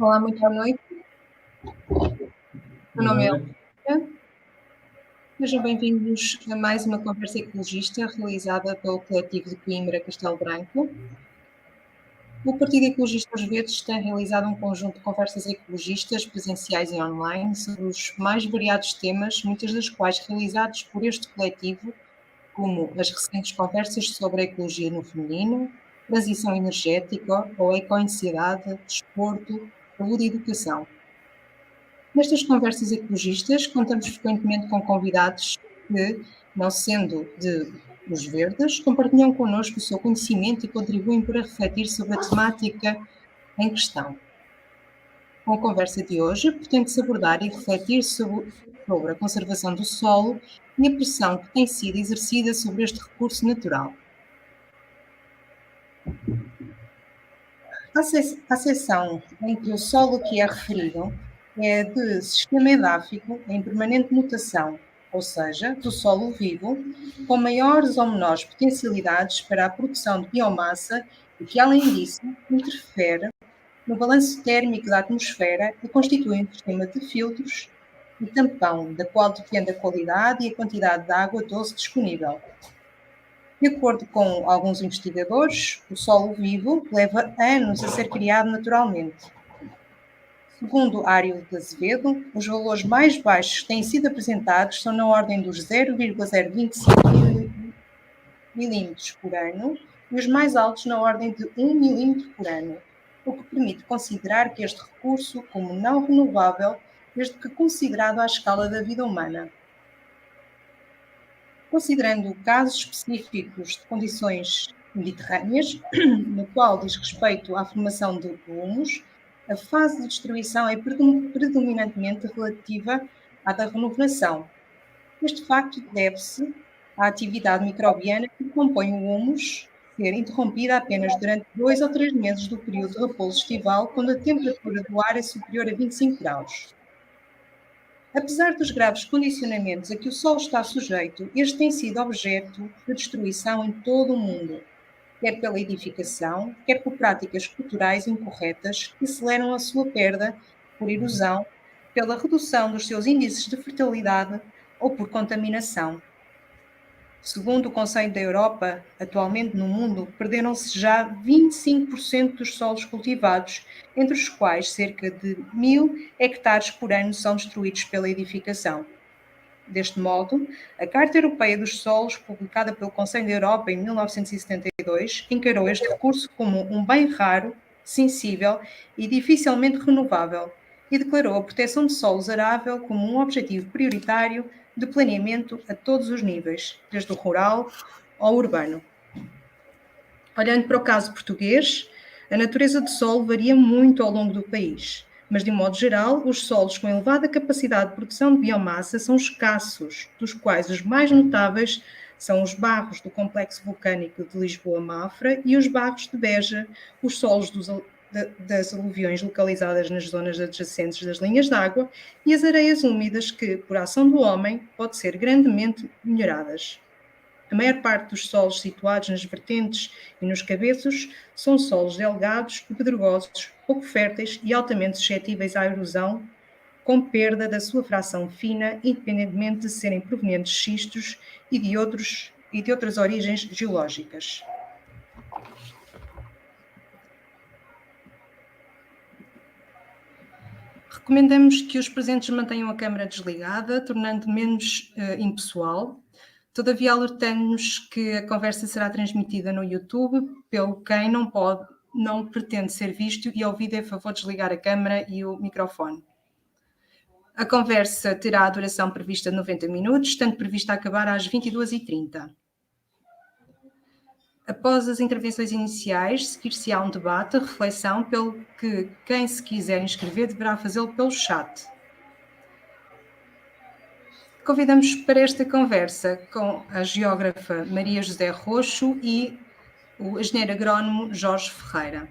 Olá, muito boa noite. Meu nome é Boa. Elvira. Sejam bem-vindos a mais uma conversa ecologista realizada pelo coletivo de Coimbra Castelo Branco. O Partido Ecologista dos Verdes tem realizado um conjunto de conversas ecologistas presenciais e online sobre os mais variados temas, muitas das quais realizados por este coletivo, como as recentes conversas sobre a ecologia no feminino, transição energética ou ecoansiedade, desporto, saúde e educação. Nestas conversas ecologistas, contamos frequentemente com convidados que, não sendo dos verdes, compartilham connosco o seu conhecimento e contribuem para refletir sobre a temática em questão. Com a conversa de hoje, pretende-se abordar e refletir sobre a conservação do solo e a pressão que tem sido exercida sobre este recurso natural. A seção em que o solo que é referido é de sistema edáfico em permanente mutação, ou seja, do solo vivo, com maiores ou menores potencialidades para a produção de biomassa e que, além disso, interfere no balanço térmico da atmosfera e constitui um sistema de filtros e tampão, da qual depende a qualidade e a quantidade de água doce disponível. De acordo com alguns investigadores, o solo vivo leva anos a ser criado naturalmente. Segundo Ário de Azevedo, os valores mais baixos que têm sido apresentados são na ordem dos 0,025 milímetros por ano e os mais altos na ordem de 1 milímetro por ano, o que permite considerar que este recurso como não renovável, desde que considerado à escala da vida humana. Considerando casos específicos de condições mediterrâneas, no qual diz respeito à formação de humus, a fase de destruição é predominantemente relativa à da renovação. Este facto deve-se à atividade microbiana que compõe o humus ser interrompida apenas durante 2 ou 3 meses do período de repouso estival, quando a temperatura do ar é superior a 25 graus. Apesar dos graves condicionamentos a que o solo está sujeito, este tem sido objeto de destruição em todo o mundo, quer pela edificação, quer por práticas culturais incorretas que aceleram a sua perda por erosão, pela redução dos seus índices de fertilidade ou por contaminação. Segundo o Conselho da Europa, atualmente no mundo, perderam-se já 25% dos solos cultivados, entre os quais cerca de 1.000 hectares por ano são destruídos pela edificação. Deste modo, a Carta Europeia dos Solos, publicada pelo Conselho da Europa em 1972, encarou este recurso como um bem raro, sensível e dificilmente renovável e declarou a proteção de solos arável como um objetivo prioritário de planeamento a todos os níveis, desde o rural ao urbano. Olhando para o caso português, a natureza do solo varia muito ao longo do país, mas de um modo geral, os solos com elevada capacidade de produção de biomassa são escassos, dos quais os mais notáveis são os barros do Complexo Vulcânico de Lisboa-Mafra e os barros de Beja, os solos das aluviões localizadas nas zonas adjacentes das linhas de água e as areias úmidas que, por ação do homem, podem ser grandemente melhoradas. A maior parte dos solos situados nas vertentes e nos cabeços são solos delgados e pedregosos, pouco férteis e altamente suscetíveis à erosão, com perda da sua fração fina, independentemente de serem provenientes de xistos e de outras origens geológicas. Recomendamos que os presentes mantenham a câmara desligada, tornando menos impessoal. Todavia, alertamos que a conversa será transmitida no YouTube, pelo quem não pretende ser visto e ouvido, é a favor de desligar a câmara e o microfone. A conversa terá a duração prevista de 90 minutos, estando prevista acabar às 22h30. Após as intervenções iniciais, seguir-se-á um debate, reflexão, pelo que quem se quiser inscrever deverá fazê-lo pelo chat. Convidamos para esta conversa com a geógrafa Maria José Roxo e o engenheiro agrónomo Jorge Ferreira.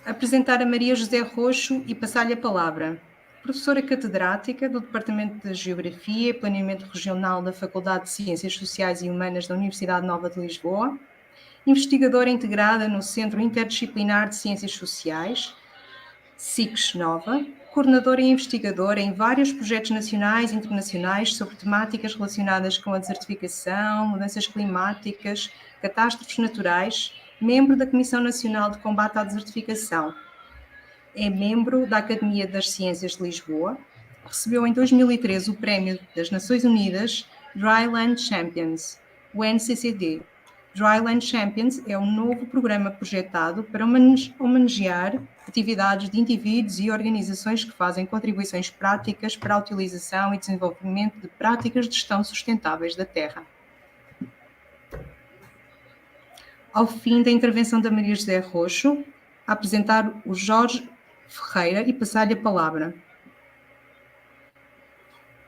Apresentar a Maria José Roxo e passar-lhe a palavra. Professora catedrática do Departamento de Geografia e Planeamento Regional da Faculdade de Ciências Sociais e Humanas da Universidade Nova de Lisboa, investigadora integrada no Centro Interdisciplinar de Ciências Sociais, CICS Nova, coordenadora e investigadora em vários projetos nacionais e internacionais sobre temáticas relacionadas com a desertificação, mudanças climáticas, catástrofes naturais, membro da Comissão Nacional de Combate à Desertificação. É membro da Academia das Ciências de Lisboa. Recebeu em 2013 o Prémio das Nações Unidas Dryland Champions, o NCCD. Dryland Champions é um novo programa projetado para homenagear atividades de indivíduos e organizações que fazem contribuições práticas para a utilização e desenvolvimento de práticas de gestão sustentáveis da terra. Ao fim da intervenção da Maria José Roxo, a apresentar o Jorge Ferreira e passar-lhe a palavra.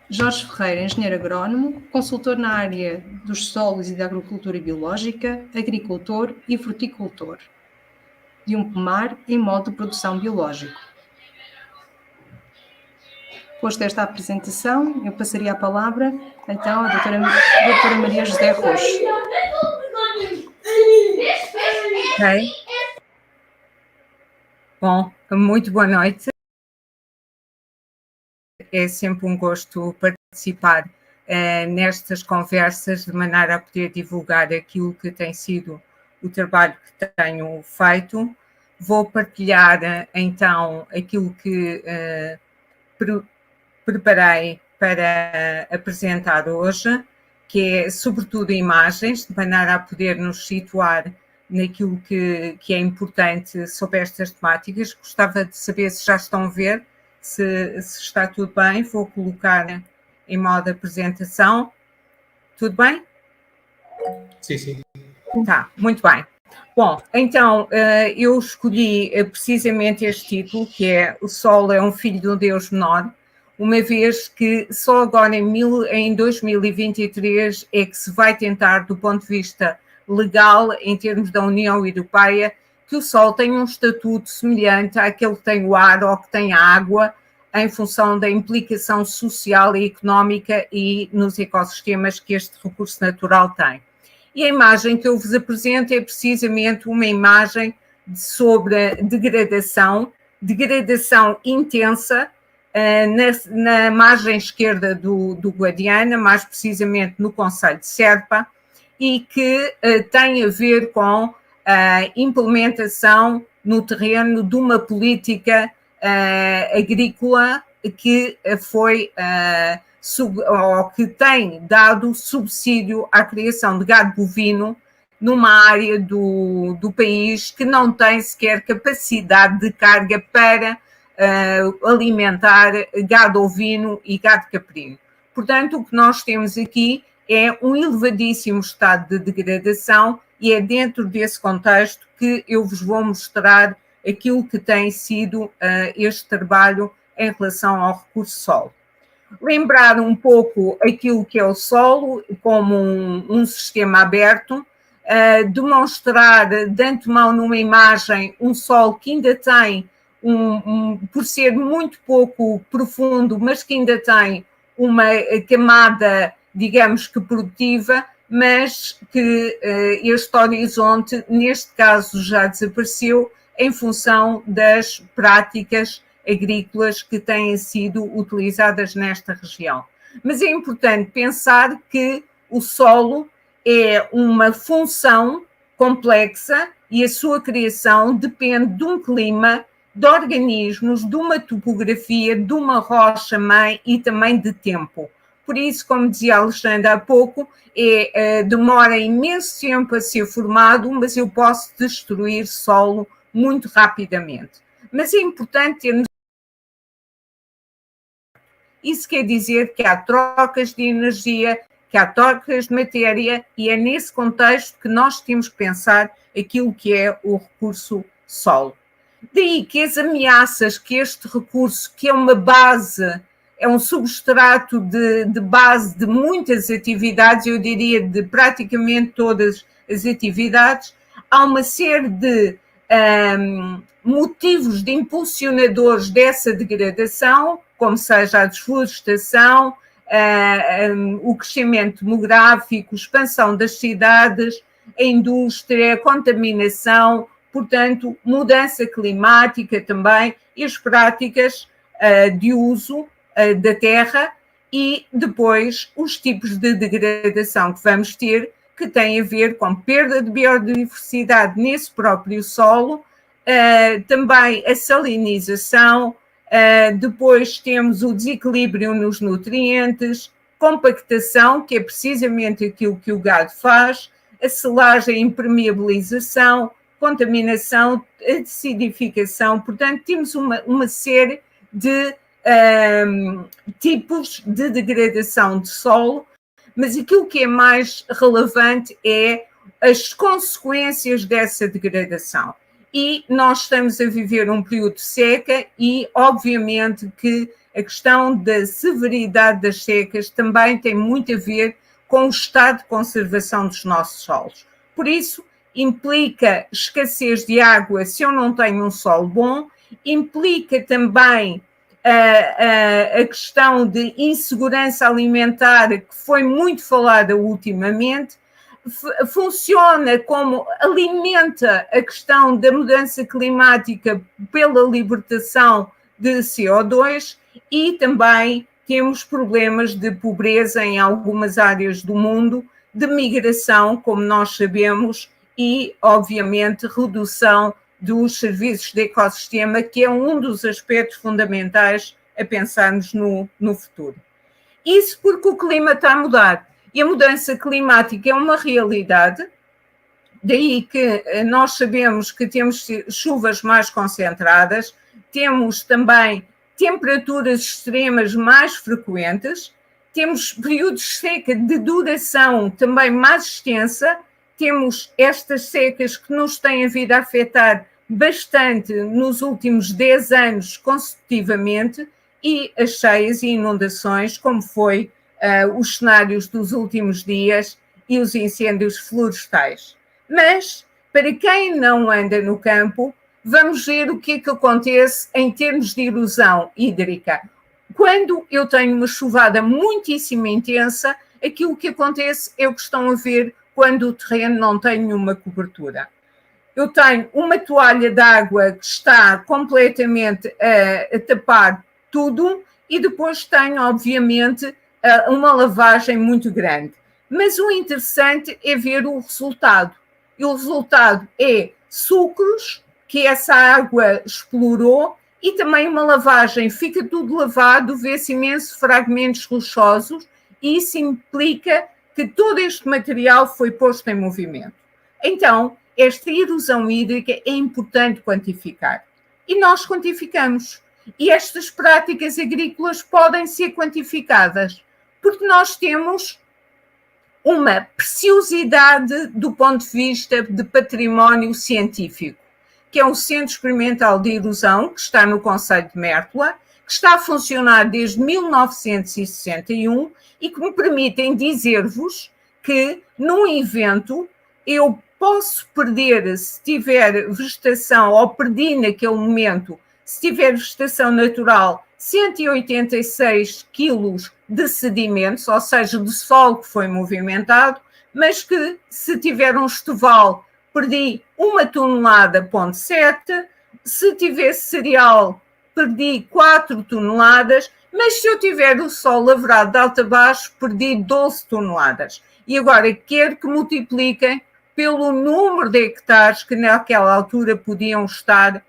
Jorge Ferreira, engenheiro agrónomo, consultor na área dos solos e da agricultura biológica, agricultor e fruticultor, de um pomar em modo de produção biológico. Posto esta apresentação, eu passaria a palavra, então, à doutora Maria José Roxo. Ok. Bom, muito boa noite. É sempre um gosto participar nestas conversas, de maneira a poder divulgar aquilo que tem sido o trabalho que tenho feito. Vou partilhar, então, aquilo que preparei para apresentar hoje, que é, sobretudo, imagens, de maneira a poder nos situar naquilo que é importante sobre estas temáticas. Gostava de saber se já estão a ver, se está tudo bem. Vou colocar em modo apresentação. Tudo bem? Sim, sim. Tá, muito bem. Bom, então, eu escolhi precisamente este título, que é O Sol é um Filho de um Deus Menor, uma vez que só agora em 2023 é que se vai tentar, do ponto de vista legal, em termos da União Europeia, que o Sol tenha um estatuto semelhante àquele que tem o ar ou que tem a água, em função da implicação social e económica e nos ecossistemas que este recurso natural tem. E a imagem que eu vos apresento é precisamente uma imagem sobre a degradação intensa, na margem esquerda do Guadiana, mais precisamente no concelho de Serpa, e que tem a ver com a implementação no terreno de uma política agrícola que foi ou que tem dado subsídio à criação de gado bovino numa área do país que não tem sequer capacidade de carga para alimentar gado ovino e gado caprino. Portanto, o que nós temos aqui é um elevadíssimo estado de degradação e é dentro desse contexto que eu vos vou mostrar aquilo que tem sido este trabalho em relação ao recurso solo. Lembrar um pouco aquilo que é o solo como um sistema aberto, demonstrar de antemão numa imagem um solo que ainda tem, por ser muito pouco profundo, mas que ainda tem uma camada, digamos que produtiva, mas que este horizonte, neste caso, já desapareceu em função das práticas agrícolas que têm sido utilizadas nesta região. Mas é importante pensar que o solo é uma função complexa e a sua criação depende de um clima, de organismos, de uma topografia, de uma rocha-mãe e também de tempo. Por isso, como dizia Alexandre há pouco, demora imenso tempo a ser formado, mas eu posso destruir solo muito rapidamente. Mas é importante termos. Isso quer dizer que há trocas de energia, que há trocas de matéria, e é nesse contexto que nós temos que pensar aquilo que é o recurso solo. Daí que as ameaças que este recurso, que é uma base, é um substrato de base de muitas atividades, eu diria de praticamente todas as atividades, há uma série de motivos de impulsionadores dessa degradação, como seja a desflorestação, o crescimento demográfico, expansão das cidades, a indústria, a contaminação, portanto, mudança climática também e as práticas de uso da terra e depois os tipos de degradação que vamos ter, que têm a ver com perda de biodiversidade nesse próprio solo, também a salinização, depois temos o desequilíbrio nos nutrientes, compactação, que é precisamente aquilo que o gado faz, a selagem, a impermeabilização, contaminação, a acidificação. Portanto, temos uma série de tipos de degradação de solo, mas aquilo que é mais relevante é as consequências dessa degradação. E nós estamos a viver um período de seca e, obviamente, que a questão da severidade das secas também tem muito a ver com o estado de conservação dos nossos solos. Por isso, implica escassez de água se eu não tenho um solo bom, implica também a questão de insegurança alimentar, que foi muito falada ultimamente, funciona como alimenta a questão da mudança climática pela libertação de CO2 e também temos problemas de pobreza em algumas áreas do mundo, de migração, como nós sabemos, e, obviamente, redução dos serviços de ecossistema, que é um dos aspectos fundamentais a pensarmos no futuro. Isso porque o clima está a mudar. E a mudança climática é uma realidade, daí que nós sabemos que temos chuvas mais concentradas, temos também temperaturas extremas mais frequentes, temos períodos de seca de duração também mais extensa, temos estas secas que nos têm vindo a afetar bastante nos últimos 10 anos consecutivamente e as cheias e inundações, como foi os cenários dos últimos dias e os incêndios florestais. Mas, para quem não anda no campo, vamos ver o que é que acontece em termos de erosão hídrica. Quando eu tenho uma chuvada muitíssimo intensa, aquilo que acontece é o que estão a ver quando o terreno não tem nenhuma cobertura. Eu tenho uma toalha de água que está completamente a tapar tudo e depois tenho, obviamente, uma lavagem muito grande. Mas o interessante é ver o resultado. E o resultado é sucros que essa água explorou e também uma lavagem. Fica tudo lavado, vê-se imensos fragmentos rochosos e isso implica que todo este material foi posto em movimento. Então, esta erosão hídrica é importante quantificar. E nós quantificamos. E estas práticas agrícolas podem ser quantificadas, porque nós temos uma preciosidade do ponto de vista de património científico, que é o Centro Experimental de Erosão, que está no concelho de Mértola, que está a funcionar desde 1961 e que me permitem dizer-vos que, num evento, eu posso perder, se tiver vegetação, ou perdi naquele momento, se tiver vegetação natural, 186 quilos de sedimentos, ou seja, de solo que foi movimentado, mas que, se tiver um estival, perdi 1,7 toneladas, se tivesse cereal, perdi 4 toneladas, mas se eu tiver o solo lavrado de alto a baixo, perdi 12 toneladas. E agora quero que multipliquem pelo número de hectares que naquela altura podiam estar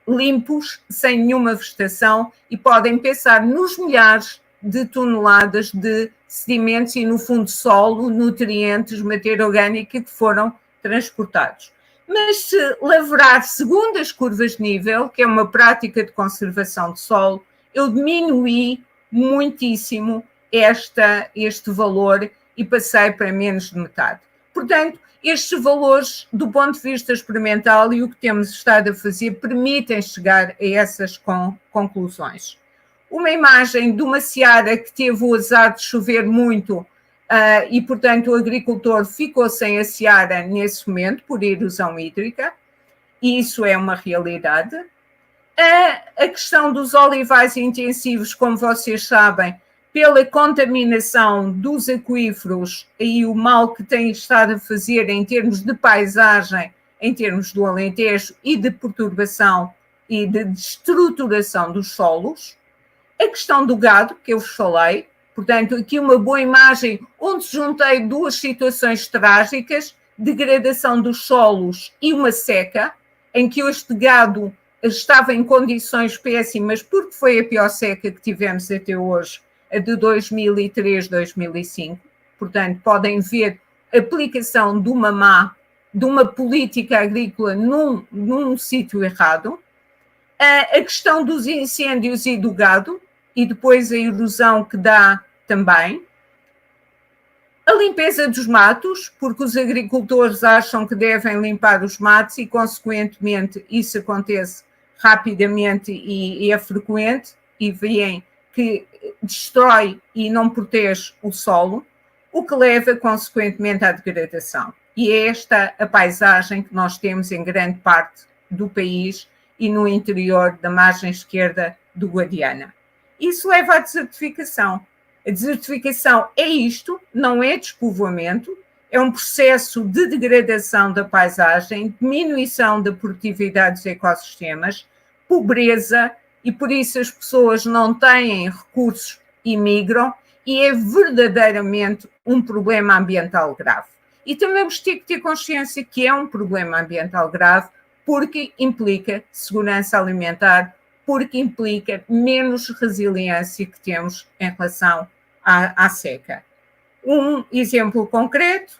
limpos, sem nenhuma vegetação, e podem pensar nos milhares de toneladas de sedimentos e, no fundo, solo, nutrientes, matéria orgânica que foram transportados. Mas se lavrar segundo as curvas de nível, que é uma prática de conservação de solo, eu diminuí muitíssimo este valor e passei para menos de metade. Portanto, estes valores, do ponto de vista experimental e o que temos estado a fazer, permitem chegar a essas conclusões. Uma imagem de uma seara que teve o azar de chover muito e, portanto, o agricultor ficou sem a seara nesse momento por erosão hídrica, e isso é uma realidade. A questão dos olivais intensivos, como vocês sabem, pela contaminação dos aquíferos e o mal que tem estado a fazer em termos de paisagem, em termos do Alentejo e de perturbação e de destruturação dos solos. A questão do gado, que eu vos falei, portanto, aqui uma boa imagem onde juntei duas situações trágicas, degradação dos solos e uma seca, em que este gado estava em condições péssimas, porque foi a pior seca que tivemos até hoje, a de 2003, 2005. Portanto, podem ver a aplicação de uma política agrícola num sítio errado. A questão dos incêndios e do gado, e depois a erosão que dá também. A limpeza dos matos, porque os agricultores acham que devem limpar os matos e, consequentemente, isso acontece rapidamente e é frequente, e veem que destrói e não protege o solo, o que leva, consequentemente, à degradação. E é esta a paisagem que nós temos em grande parte do país e no interior da margem esquerda do Guadiana. Isso leva à desertificação. A desertificação é isto, não é despovoamento, é um processo de degradação da paisagem, diminuição da produtividade dos ecossistemas, pobreza, e por isso as pessoas não têm recursos e migram, e é verdadeiramente um problema ambiental grave. E também temos que ter consciência que é um problema ambiental grave, porque implica segurança alimentar, porque implica menos resiliência que temos em relação à seca. Um exemplo concreto,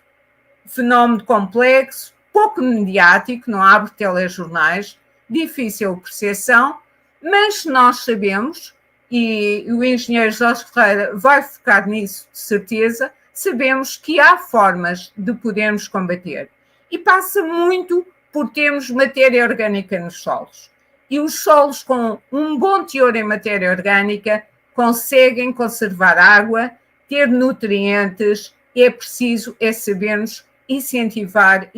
fenómeno complexo, pouco mediático, não abre telejornais, difícil percepção, mas nós sabemos, e o engenheiro Jorge Ferreira vai focar nisso de certeza, sabemos que há formas de podermos combater. E passa muito por termos matéria orgânica nos solos. E os solos com um bom teor em matéria orgânica conseguem conservar água, ter nutrientes, é preciso sabermos incentivar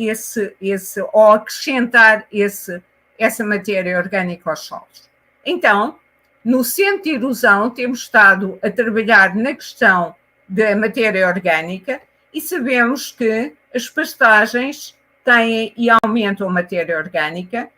ou acrescentar essa matéria orgânica aos solos. Então, no Centro de Erosão, temos estado a trabalhar na questão da matéria orgânica e sabemos que as pastagens têm e aumentam a matéria orgânica.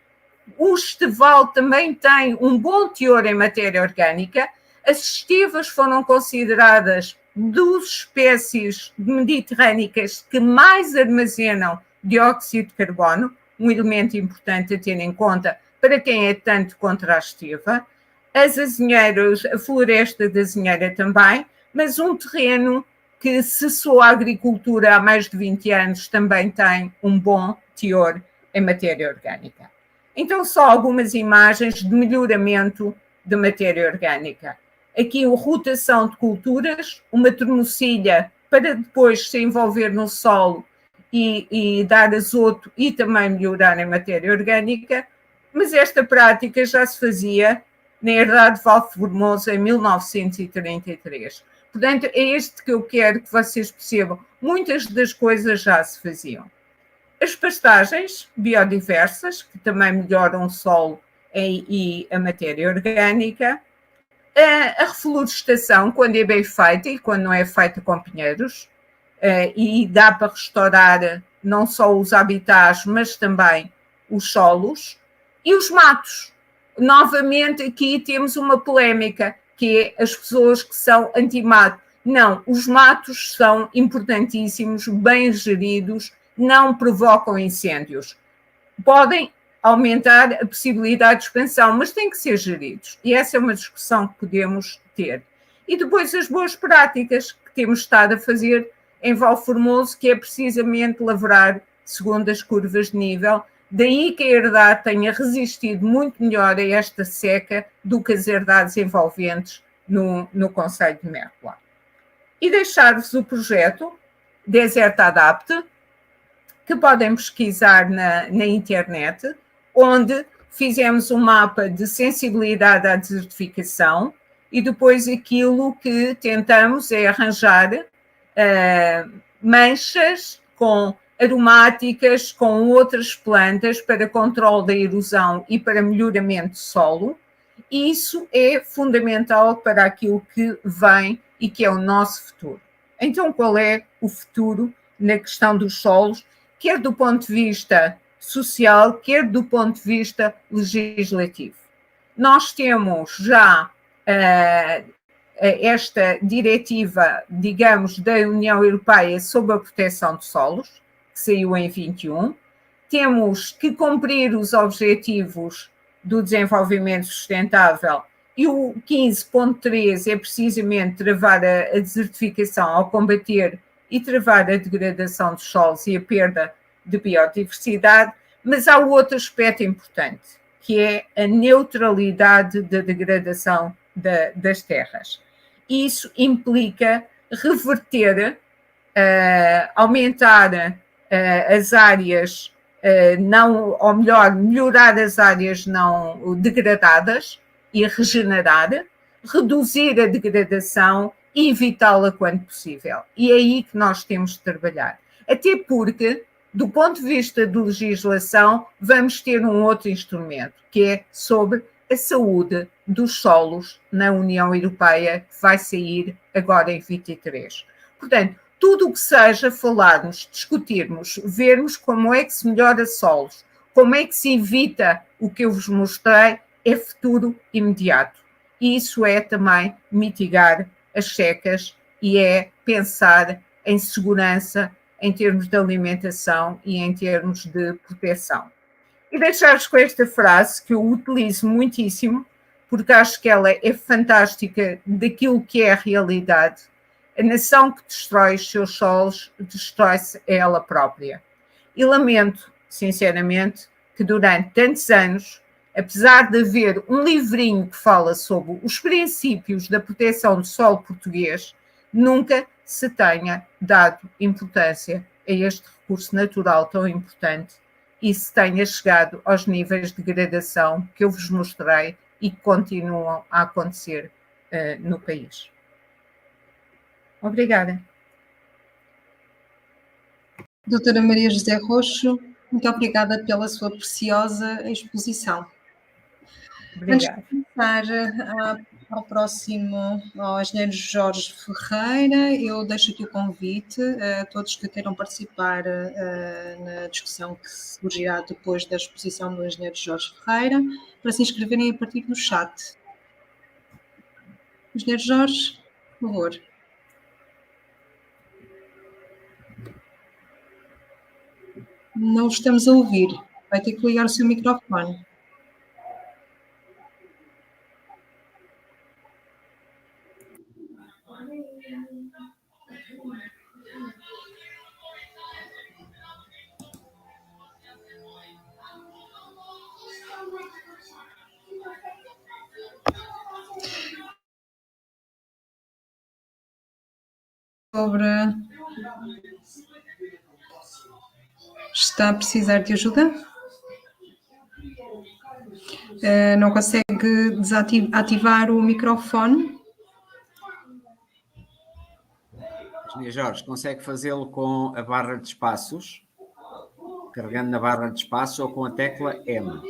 O estival também tem um bom teor em matéria orgânica. As estivas foram consideradas das espécies mediterrânicas que mais armazenam dióxido de carbono, um elemento importante a ter em conta para quem é tanto contra a estiva. As azinheiras, a floresta da azinheira também, mas um terreno que cessou a agricultura há mais de 20 anos também tem um bom teor em matéria orgânica. Então, só algumas imagens de melhoramento de matéria orgânica. Aqui, a rotação de culturas, uma termocilha para depois se envolver no solo e dar azoto e também melhorar a matéria orgânica, mas esta prática já se fazia na herdade de Valformoso em 1933. Portanto, é este que eu quero que vocês percebam. Muitas das coisas já se faziam. As pastagens biodiversas, que também melhoram o solo e a matéria orgânica. A reflorestação, quando é bem feita e quando não é feita com pinheiros, e dá para restaurar não só os habitats, mas também os solos. E os matos. Novamente, aqui temos uma polémica, que é as pessoas que são anti-mato. Não, os matos são importantíssimos, bem geridos, não provocam incêndios. Podem aumentar a possibilidade de expansão, mas têm que ser geridos. E essa é uma discussão que podemos ter. E depois as boas práticas que temos estado a fazer em Valformoso, que é precisamente lavrar segundo as curvas de nível. Daí que a herdade tenha resistido muito melhor a esta seca do que as herdades envolventes no concelho de Mértola. E deixar-vos o projeto Desert Adapt, que podem pesquisar na internet, onde fizemos um mapa de sensibilidade à desertificação e depois aquilo que tentamos é arranjar manchas com aromáticas, com outras plantas para controle da erosão e para melhoramento do solo. E isso é fundamental para aquilo que vem e que é o nosso futuro. Então, qual é o futuro na questão dos solos, quer do ponto de vista social, quer do ponto de vista legislativo? Nós temos já esta diretiva, digamos, da União Europeia sobre a proteção de solos, que saiu em 21. Temos que cumprir os objetivos do desenvolvimento sustentável e o 15.3 é precisamente travar a desertificação ao combater e travar a degradação dos solos e a perda de biodiversidade, mas há outro aspecto importante, que é a neutralidade da degradação das terras. Isso implica reverter, aumentar as áreas não, ou melhor, melhorar as áreas não degradadas e regenerar, reduzir a degradação e evitá-la quando possível. E é aí que nós temos de trabalhar. Até porque, do ponto de vista de legislação, vamos ter um outro instrumento, que é sobre a saúde dos solos na União Europeia, que vai sair agora em 23. Portanto, tudo o que seja falarmos, discutirmos, vermos como é que se melhora solos, como é que se evita o que eu vos mostrei, é futuro imediato. E isso é também mitigar as secas e é pensar em segurança em termos de alimentação e em termos de proteção. E deixar-vos com esta frase que eu utilizo muitíssimo, porque acho que ela é fantástica daquilo que é a realidade. A nação que destrói os seus solos destrói-se a ela própria. E lamento, sinceramente, que durante tantos anos, apesar de haver um livrinho que fala sobre os princípios da proteção do solo português, nunca se tenha dado importância a este recurso natural tão importante e se tenha chegado aos níveis de degradação que eu vos mostrei e que continuam a acontecer no país. Obrigada. Doutora Maria José Roxo, muito obrigada pela sua preciosa exposição. Obrigada. Antes de passar ao próximo, ao engenheiro Jorge Ferreira, eu deixo aqui o convite a todos que queiram participar na discussão que surgirá depois da exposição do engenheiro Jorge Ferreira, para se inscreverem a partir do chat. Engenheiro Jorge, por favor. Não estamos a ouvir. Vai ter que ligar o seu microfone. Sobre... Está a precisar de ajuda? Não consegue ativar o microfone? Engenheiro Jorge, consegue fazê-lo com a barra de espaços, carregando na barra de espaços ou com a tecla M?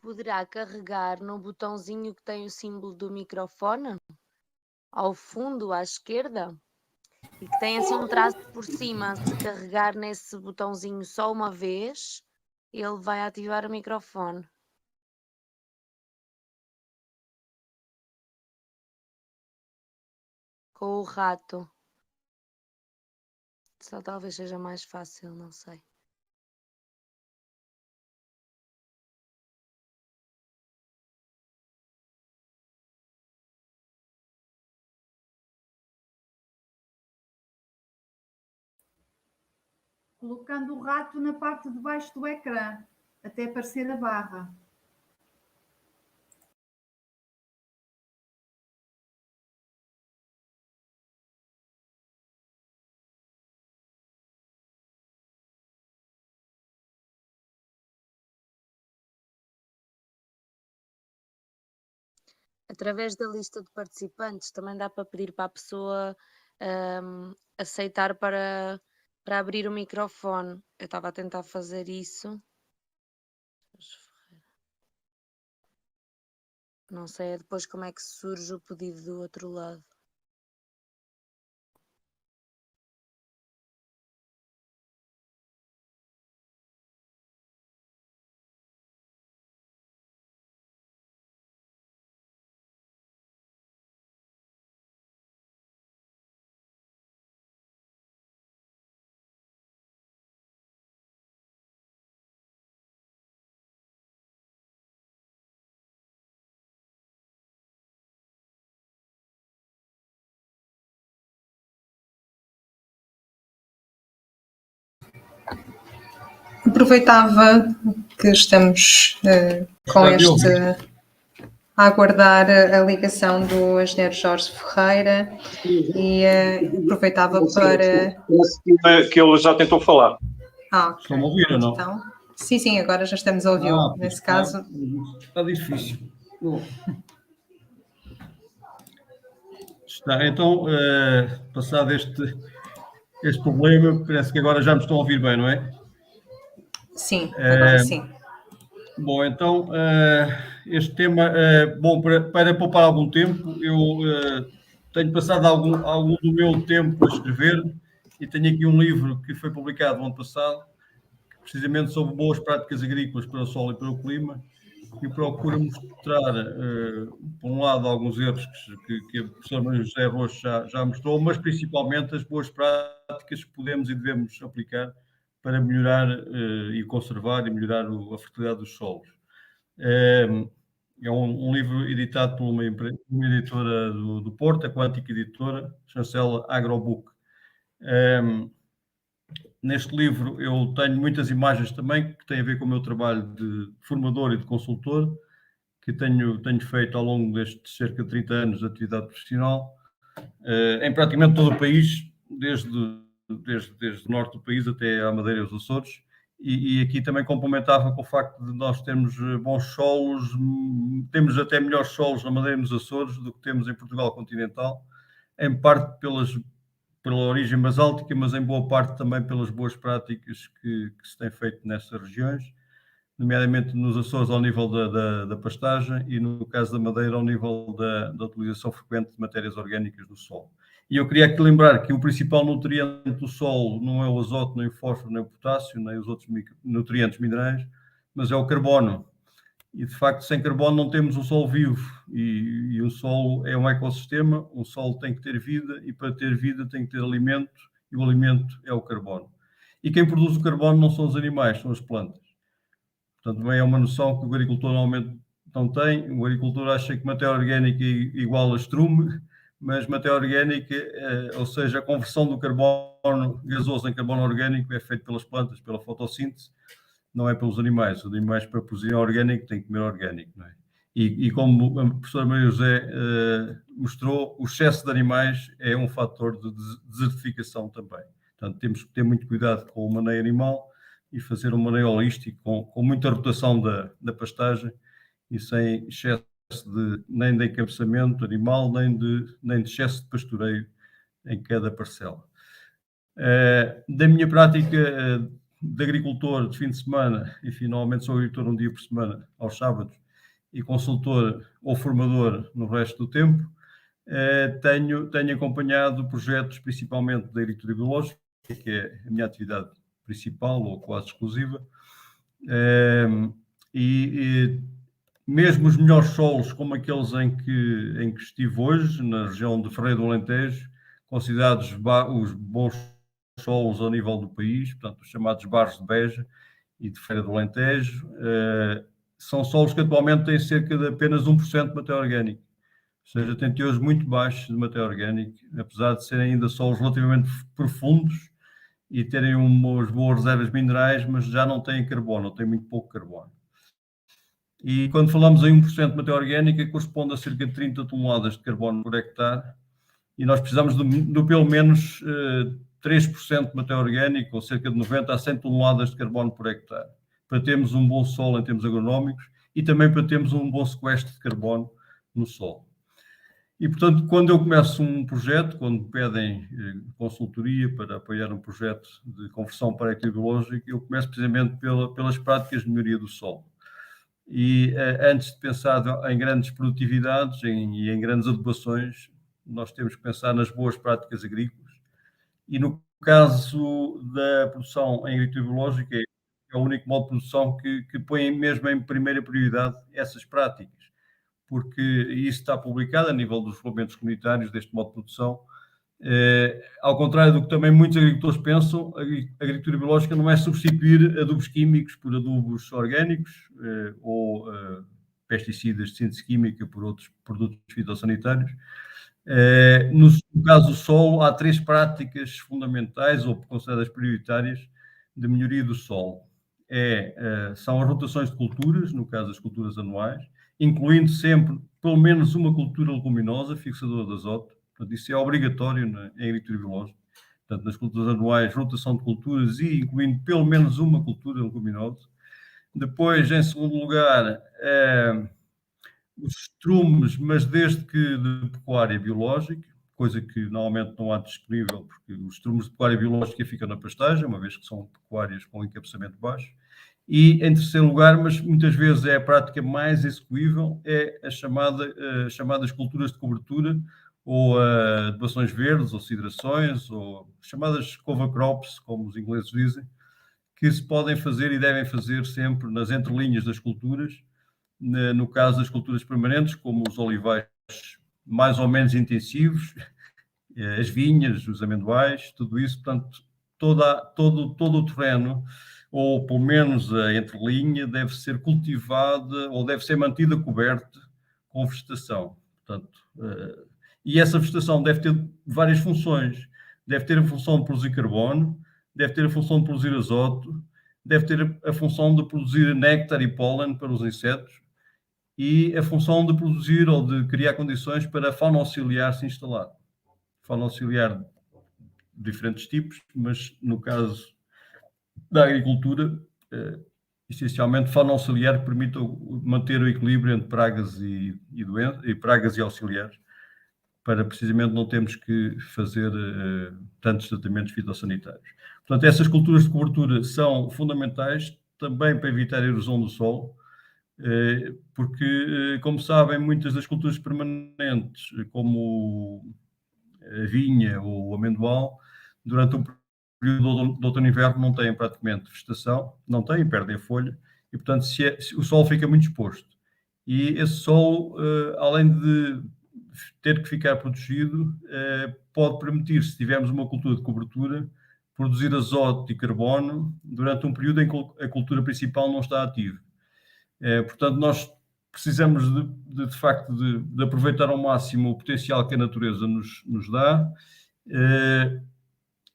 Poderá carregar no botãozinho que tem o símbolo do microfone, ao fundo, à esquerda, e que tem assim um traço por cima. Se carregar nesse botãozinho só uma vez, ele vai ativar o microfone. Com o rato. Só talvez seja mais fácil, não sei. colocando o rato na parte de baixo do ecrã, até aparecer a barra. Através da lista de participantes também dá para pedir para a pessoa aceitar para abrir o microfone. Eu estava a tentar fazer isso. Não sei depois como é que surge o pedido do outro lado. Aproveitava que estamos com a aguardar a ligação do engenheiro Jorge Ferreira e aproveitava para... Que ele já tentou falar. Ok. Estão a ouvir ou não? Então, sim, agora já estamos a ouvi-lo. Nesse caso... Está difícil. Está, então, passado este problema, parece que agora já me estão a ouvir bem, não é? Sim, agora sim. Bom, então, este tema, bom, para poupar algum tempo, eu tenho passado algum do meu tempo a escrever e tenho aqui um livro que foi publicado no ano passado, precisamente sobre boas práticas agrícolas para o solo e para o clima, e procura mostrar, por um lado, alguns erros que a professora Maria José Rocha já mostrou, mas principalmente as boas práticas que podemos e devemos aplicar para melhorar e conservar e melhorar a fertilidade dos solos. É um livro editado por uma editora do Porto, a Quântica Editora, chancela Agrobook. Neste livro eu tenho muitas imagens também que têm a ver com o meu trabalho de formador e de consultor, que tenho feito ao longo destes cerca de 30 anos de atividade profissional, em praticamente todo o país, desde o norte do país até à Madeira e os Açores, e aqui também complementava com o facto de nós termos bons solos, temos até melhores solos na Madeira e nos Açores do que temos em Portugal continental, em parte pela origem basáltica, mas em boa parte também pelas boas práticas que se têm feito nessas regiões, nomeadamente nos Açores ao nível da pastagem e no caso da Madeira ao nível da utilização frequente de matérias orgânicas no solo. E eu queria aqui lembrar que o principal nutriente do solo não é o azoto, nem o fósforo, nem o potássio, nem os outros nutrientes minerais, mas é o carbono. E, de facto, sem carbono não temos um solo vivo. E um solo é um ecossistema, um solo tem que ter vida, e para ter vida tem que ter alimento, e o alimento é o carbono. E quem produz o carbono não são os animais, são as plantas. Portanto, também é uma noção que o agricultor normalmente não tem. O agricultor acha que matéria orgânica é igual a estrume, mas matéria orgânica, ou seja, a conversão do carbono gasoso em carbono orgânico é feita pelas plantas, pela fotossíntese, não é pelos animais. Os animais, para produzir orgânico, têm que comer orgânico, não é? E como a professora Maria José mostrou, o excesso de animais é um fator de desertificação também. Portanto, temos que ter muito cuidado com o maneio animal e fazer um maneio holístico, com muita rotação da pastagem e sem excesso nem de encabeçamento animal, nem de excesso de pastoreio em cada parcela. Da minha prática de agricultor de fim de semana, e finalmente sou agricultor um dia por semana, aos sábados, e consultor ou formador no resto do tempo, tenho acompanhado projetos principalmente da agricultura biológica, que é a minha atividade principal ou quase exclusiva, e mesmo os melhores solos, como aqueles em que estive hoje, na região de Ferreira do Alentejo, considerados os bons solos a nível do país, portanto, os chamados Barros de Beja e de Ferreira do Alentejo, são solos que atualmente têm cerca de apenas 1% de matéria orgânica, ou seja, têm teores muito baixos de matéria orgânica, apesar de serem ainda solos relativamente profundos e terem umas boas reservas minerais, mas já não têm carbono, ou têm muito pouco carbono. E quando falamos em 1% de matéria orgânica, corresponde a cerca de 30 toneladas de carbono por hectare, e nós precisamos de pelo menos 3% de matéria orgânica, ou cerca de 90 a 100 toneladas de carbono por hectare, para termos um bom solo em termos agronómicos e também para termos um bom sequestro de carbono no solo. E, portanto, quando eu começo um projeto, quando pedem consultoria para apoiar um projeto de conversão para a agricultura biológica, eu começo precisamente pelas práticas de melhoria do solo. E antes de pensar em grandes produtividades e em grandes adubações, nós temos que pensar nas boas práticas agrícolas. E no caso da produção em agricultura biológica, é o único modo de produção que põe mesmo em primeira prioridade essas práticas, porque isso está publicado a nível dos regulamentos comunitários deste modo de produção. Ao contrário do que também muitos agricultores pensam, a agricultura biológica não é substituir adubos químicos por adubos orgânicos ou pesticidas de síntese química por outros produtos fitossanitários. No caso do solo, há 3 práticas fundamentais ou consideradas prioritárias de melhoria do solo. São as rotações de culturas, no caso das culturas anuais, incluindo sempre pelo menos uma cultura leguminosa, fixadora de azoto. Portanto, isso é obrigatório em agricultura biológica. Portanto, nas culturas anuais, rotação de culturas e incluindo pelo menos uma cultura leguminosa. Depois, em segundo lugar, os estrumes, mas desde que de pecuária biológica, coisa que normalmente não há disponível, porque os estrumes de pecuária biológica ficam na pastagem, uma vez que são pecuárias com encabeçamento baixo. E, em terceiro lugar, mas muitas vezes é a prática mais execuível, é as chamadas culturas de cobertura, ou adubações verdes, ou sidrações, ou chamadas cover crops, como os ingleses dizem, que se podem fazer e devem fazer sempre nas entrelinhas das culturas, no caso das culturas permanentes, como os olivais mais ou menos intensivos, as vinhas, os amendoais, tudo isso, portanto, todo o terreno, ou pelo menos a entrelinha, deve ser cultivada ou deve ser mantida coberta com vegetação. Portanto, e essa vegetação deve ter várias funções. Deve ter a função de produzir carbono, deve ter a função de produzir azoto, deve ter a função de produzir néctar e pólen para os insetos e a função de produzir ou de criar condições para a fauna auxiliar se instalar. Fauna auxiliar de diferentes tipos, mas no caso da agricultura, essencialmente fauna auxiliar que permita manter o equilíbrio entre pragas e pragas e auxiliares, para precisamente não termos que fazer tantos tratamentos fitossanitários. Portanto, essas culturas de cobertura são fundamentais também para evitar a erosão do solo, porque, como sabem, muitas das culturas permanentes, como a vinha ou o amendoal, durante um período de outono e inverno não têm praticamente vegetação, não têm, perdem a folha, e, portanto, o solo fica muito exposto. E esse solo, além de ter que ficar protegido, pode permitir, se tivermos uma cultura de cobertura, produzir azoto e carbono durante um período em que a cultura principal não está ativa. Portanto, nós precisamos de facto de aproveitar ao máximo o potencial que a natureza nos dá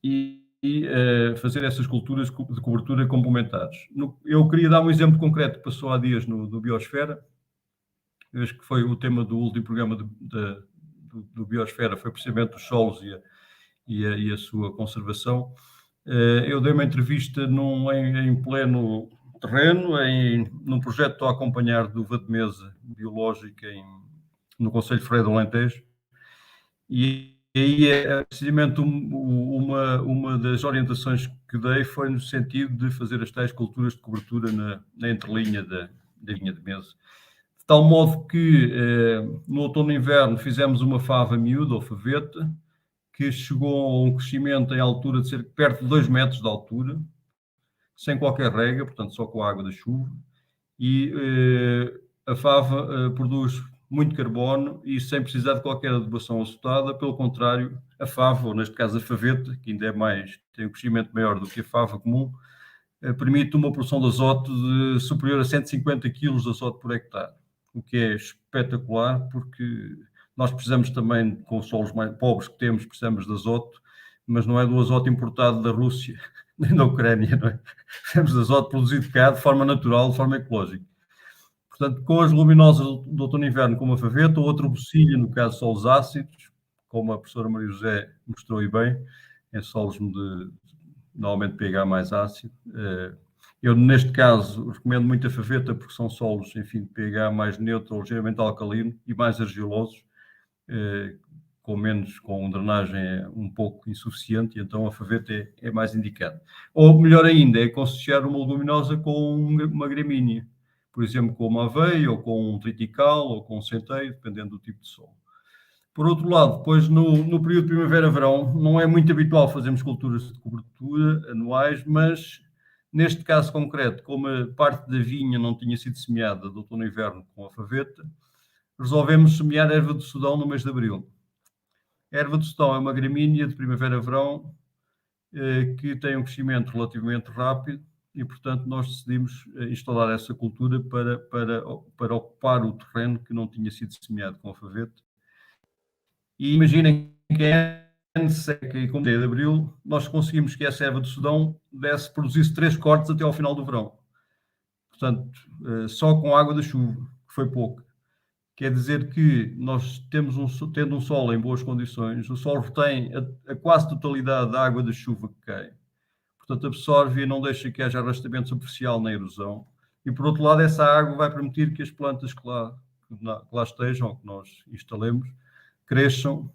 e fazer essas culturas de cobertura complementares. Eu queria dar um exemplo concreto que passou há dias no Biosfera, que foi o tema do último programa do Biosfera, foi precisamente os solos e a sua conservação. Eu dei uma entrevista em pleno terreno, num projeto que estou a acompanhar do Vademesa Biológica no Conselho de Freio do Alentejo, e aí precisamente uma das orientações que dei foi no sentido de fazer as tais culturas de cobertura na entrelinha da linha de mesa. De tal modo que no outono e inverno fizemos uma fava miúda ou faveta, que chegou a um crescimento em altura de cerca perto de 2 metros de altura, sem qualquer rega, portanto só com a água da chuva, e a fava produz muito carbono e sem precisar de qualquer adubação azotada. Pelo contrário, a fava, ou neste caso a faveta, que ainda tem um crescimento maior do que a fava comum, permite uma produção de azoto superior a 150 kg de azoto por hectare, o que é espetacular, porque nós precisamos também, com os solos mais pobres que temos, precisamos de azoto, mas não é do azoto importado da Rússia nem da Ucrânia, não é? Temos azoto produzido cá de forma natural, de forma ecológica. Portanto, com as leguminosas do outono e inverno, como a faveta, ou a trobocilha, no caso solos ácidos, como a professora Maria José mostrou e bem, em solos de normalmente pH mais ácido. Eu, neste caso, recomendo muito a faveta porque são solos, enfim, de pH mais neutro, ligeiramente alcalino e mais argilosos, com drenagem um pouco insuficiente, e então a faveta é mais indicada. Ou, melhor ainda, é associar uma leguminosa com uma gramínea, por exemplo, com uma aveia, ou com um tritical, ou com um centeio, dependendo do tipo de solo. Por outro lado, depois no período de primavera-verão, não é muito habitual fazermos culturas de cobertura anuais, mas neste caso concreto, como a parte da vinha não tinha sido semeada do outono e inverno com a faveta, resolvemos semear a erva do Sudão no mês de abril. A erva do Sudão é uma gramínea de primavera-verão que tem um crescimento relativamente rápido e, portanto, nós decidimos instalar essa cultura para ocupar o terreno que não tinha sido semeado com a faveta. E imaginem que em seca e com de abril, nós conseguimos que essa erva do Sudão produzisse 3 cortes até ao final do verão. Portanto, só com a água da chuva, que foi pouco. Quer dizer que nós tendo um solo em boas condições, o solo retém a quase totalidade da água da chuva que cai. Portanto, absorve e não deixa que haja arrastamento superficial na erosão. E, por outro lado, essa água vai permitir que as plantas que lá estejam, ou que nós instalemos, cresçam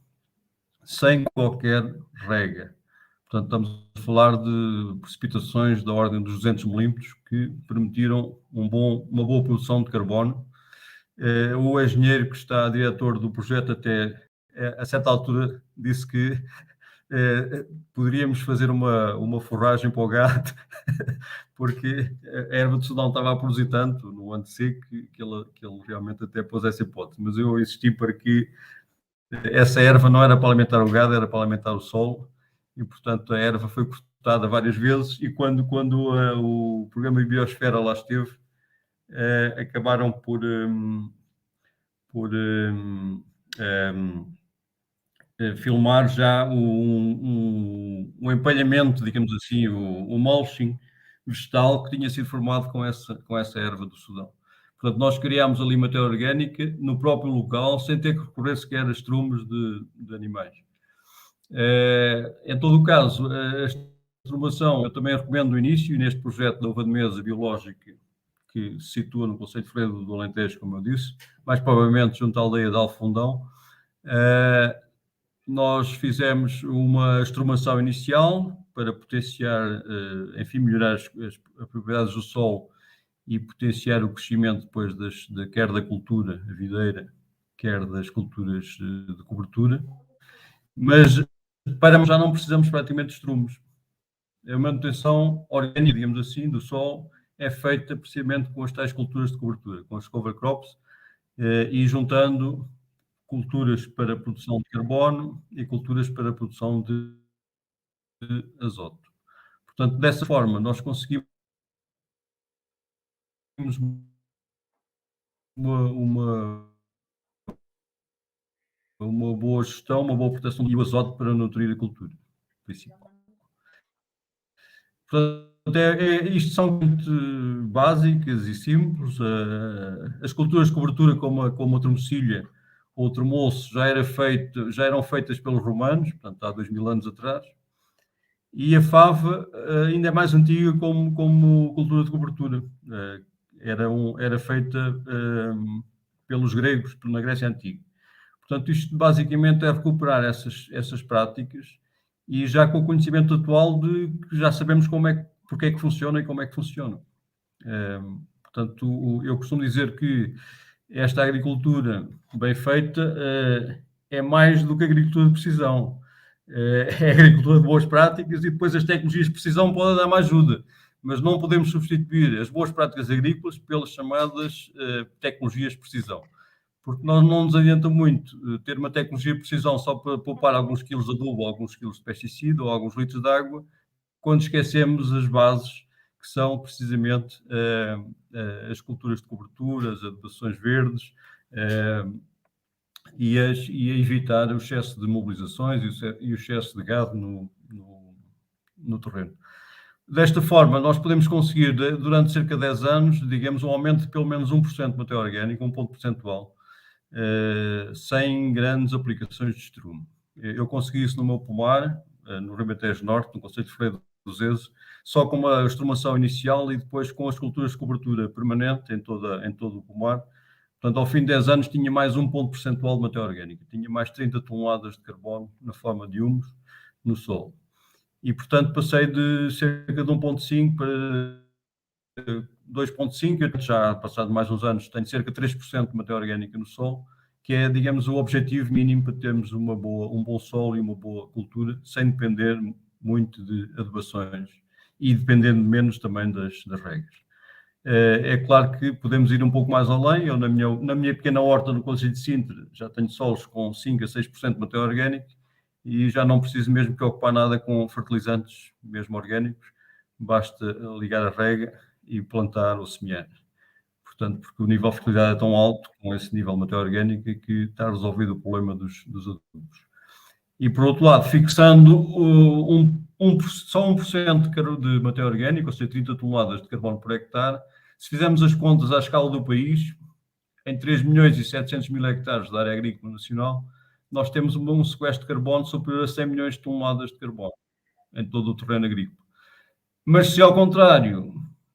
sem qualquer rega. Portanto, estamos a falar de precipitações da ordem dos 200 milímetros que permitiram uma boa produção de carbono. O engenheiro que está diretor do projeto até, a certa altura, disse que poderíamos fazer uma forragem para o gado, porque a erva do Sudão estava a produzir tanto no ano seco que ele realmente até pôs essa hipótese. Mas eu insisti para que essa erva não era para alimentar o gado, era para alimentar o solo, e, portanto, a erva foi cortada várias vezes, e quando o programa de Biosfera lá esteve, acabaram por filmar já um empalhamento, digamos assim, o mulching vegetal que tinha sido formado com essa erva do Sudão. Portanto, nós criámos ali matéria orgânica no próprio local, sem ter que recorrer sequer a estrumes de animais. Em todo o caso, a estrumação eu também recomendo no início, e neste projeto da uva de mesa biológica, que se situa no concelho de Fredo do Alentejo, como eu disse, mais provavelmente junto à aldeia de Alfundão, nós fizemos uma estrumação inicial para potenciar, enfim, melhorar as propriedades do solo e potenciar o crescimento depois quer da cultura, a videira, quer das culturas de cobertura. Mas já não precisamos praticamente de estrumes. A manutenção orgânica, digamos assim, do solo é feita precisamente com as tais culturas de cobertura, com as cover crops, e juntando culturas para a produção de carbono e culturas para a produção de azoto. Portanto, dessa forma, nós conseguimos uma boa gestão, uma boa proteção do azoto para nutrir a cultura principal. Portanto, isto são muito básicas e simples. As culturas de cobertura, como a tromocilha ou o tremoço, já eram feitas pelos romanos, portanto, há 2000 anos atrás. E a fava ainda é mais antiga como cultura de cobertura. Era feita pelos gregos, na Grécia Antiga. Portanto, isto basicamente é recuperar essas práticas e já com o conhecimento atual de que já sabemos porque é que funciona e como é que funciona. Portanto, eu costumo dizer que esta agricultura bem feita é mais do que agricultura de precisão. É agricultura de boas práticas, e depois as tecnologias de precisão podem dar mais ajuda, mas não podemos substituir as boas práticas agrícolas pelas chamadas tecnologias de precisão. Porque não nos adianta muito ter uma tecnologia de precisão só para poupar alguns quilos de adubo, alguns quilos de pesticida ou alguns litros de água, quando esquecemos as bases, que são precisamente as culturas de cobertura, as adubações verdes, e a evitar o excesso de mobilizações e o excesso de gado no terreno. Desta forma, nós podemos conseguir, durante cerca de 10 anos, digamos, um aumento de pelo menos 1% de matéria orgânica, 1 ponto percentual, sem grandes aplicações de estrume. Eu consegui isso no meu pomar, no Ribatejo Norte, no concelho de Freire dos Ezes, só com uma estrumação inicial e depois com as culturas de cobertura permanente em todo o pomar. Portanto, ao fim de 10 anos tinha mais 1 ponto percentual de matéria orgânica, tinha mais 30 toneladas de carbono na forma de humus no solo. E, portanto, passei de cerca de 1,5 para 2,5, já passado mais uns anos, tenho cerca de 3% de matéria orgânica no solo, que é, digamos, o objetivo mínimo para termos um bom solo e uma boa cultura, sem depender muito de adubações e dependendo menos também das regas. É claro que podemos ir um pouco mais além. Eu, na minha pequena horta no concelho de Sintra, já tenho solos com 5 a 6% de matéria orgânica e já não preciso mesmo preocupar nada com fertilizantes, mesmo orgânicos. Basta ligar a rega e plantar ou semear. Portanto, porque o nível de fertilidade é tão alto, com esse nível de matéria orgânica, que está resolvido o problema dos adubos. E, por outro lado, fixando só 1% de matéria orgânica, ou seja, 30 toneladas de carbono por hectare, se fizermos as contas à escala do país, em 3.700.000 hectares da área agrícola nacional, nós temos um sequestro de carbono superior a 100 milhões de toneladas de carbono em todo o terreno agrícola. Mas se, ao contrário,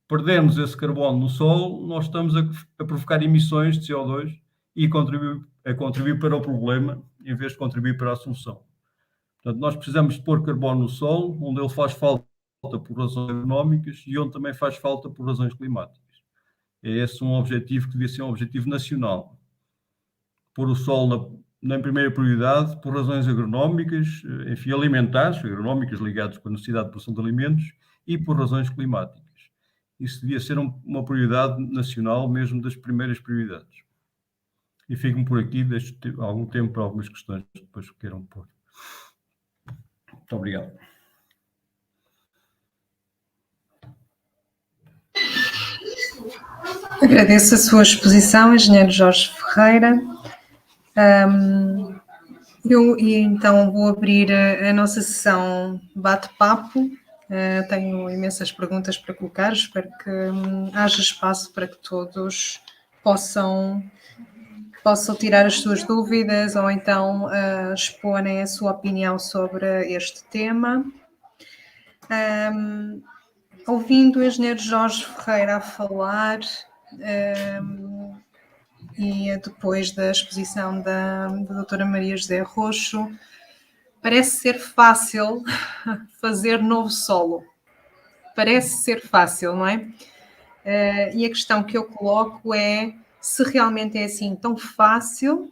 perdemos esse carbono no solo, nós estamos a provocar emissões de CO2 e a contribuir para o problema, em vez de contribuir para a solução. Portanto, nós precisamos de pôr carbono no solo, onde ele faz falta por razões económicas e onde também faz falta por razões climáticas. É esse um objetivo que devia ser um objetivo nacional. Pôr o solo na primeira prioridade por razões agronómicas, enfim, alimentares, agronómicas ligadas com a necessidade de produção de alimentos e por razões climáticas. Isso devia ser uma prioridade nacional, mesmo das primeiras prioridades. E fico-me por aqui, deixo algum tempo para algumas questões que depois queiram pôr. Muito obrigado. Agradeço a sua exposição, engenheiro Jorge Ferreira. Eu então vou abrir a nossa sessão bate-papo. Tenho imensas perguntas para colocar, espero que haja espaço para que todos possam tirar as suas dúvidas ou então exporem a sua opinião sobre este tema. Ouvindo o engenheiro Jorge Ferreira a falar e depois da exposição da doutora Maria José Roxo, parece ser fácil fazer novo solo. Parece ser fácil, não é? E a questão que eu coloco é se realmente é assim tão fácil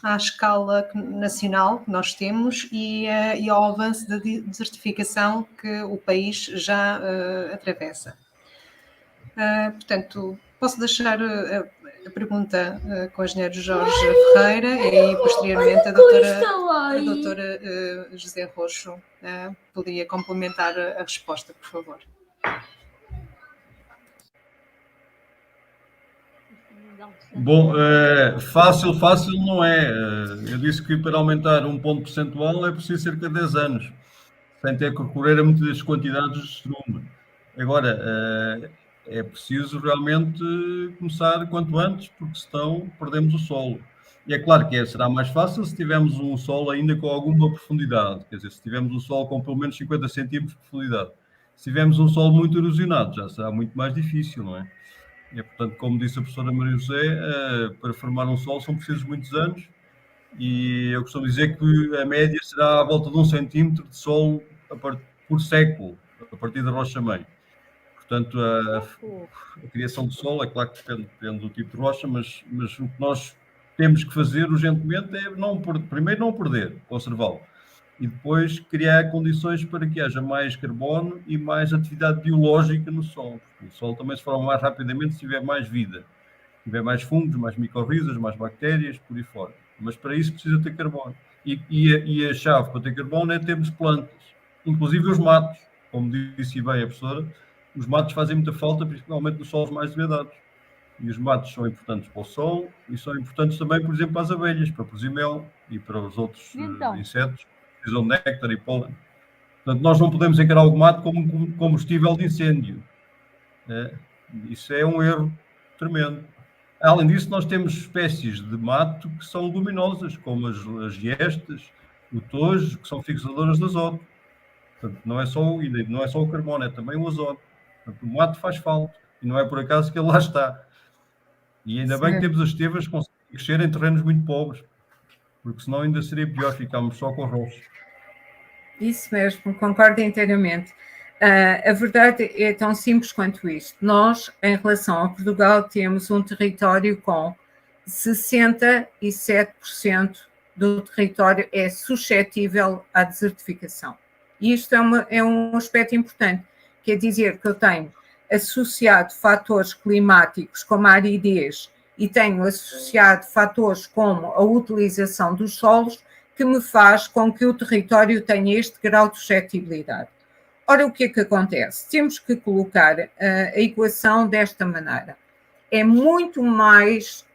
à escala nacional que nós temos e ao avanço da desertificação que o país já atravessa. Portanto, posso deixar a pergunta com o engenheiro Jorge Ferreira e posteriormente a doutora José Roxo poderia complementar a resposta, por favor. Bom, fácil não é. Eu disse que para aumentar 1 ponto percentual é preciso cerca de 10 anos, sem ter que recorrer a muitas quantidades de estrume. Agora, é preciso realmente começar quanto antes, porque senão perdemos o solo. E é claro que será mais fácil se tivermos um solo ainda com alguma profundidade, quer dizer, se tivermos um solo com pelo menos 50 centímetros de profundidade. Se tivermos um solo muito erosionado, já será muito mais difícil, não é? E, portanto, como disse a professora Maria José, para formar um solo são precisos muitos anos e eu costumo dizer que a média será à volta de 1 centímetro de solo por século, a partir da rocha-mãe. Portanto, a criação de solo, é claro que depende do tipo de rocha, mas o que nós temos que fazer urgentemente é primeiro não perder, conservá-lo, e depois criar condições para que haja mais carbono e mais atividade biológica no solo. O solo também se forma mais rapidamente se tiver mais vida, se tiver mais fungos, mais micorrizas, mais bactérias, por aí fora. Mas para isso precisa ter carbono. E a chave para ter carbono é termos plantas, inclusive os matos, como disse bem a professora. Os matos fazem muita falta, principalmente nos solos mais degradados. E os matos são importantes para o solo e são importantes também, por exemplo, para as abelhas, para produzir mel e para os outros insetos que precisam de néctar e pólen. Portanto, nós não podemos encarar o mato como combustível de incêndio. Isso é um erro tremendo. Além disso, nós temos espécies de mato que são luminosas, como as giestas, o tojo, que são fixadoras de azoto. Portanto, não é só o carbono, é também o azoto. Portanto, o mato faz falta e não é por acaso que ele lá está. E ainda bem que temos as estevas que conseguem crescer em terrenos muito pobres, porque senão ainda seria pior, ficámos só com roços. Isso mesmo, concordo inteiramente. A verdade é tão simples quanto isto. Nós, em relação a Portugal, temos um território com 67% do território é suscetível à desertificação. E isto é um aspecto importante. Quer dizer que eu tenho associado fatores climáticos como a aridez e tenho associado fatores como a utilização dos solos que me faz com que o território tenha este grau de suscetibilidade. Ora, o que é que acontece? Temos que colocar a equação desta maneira. É muito mais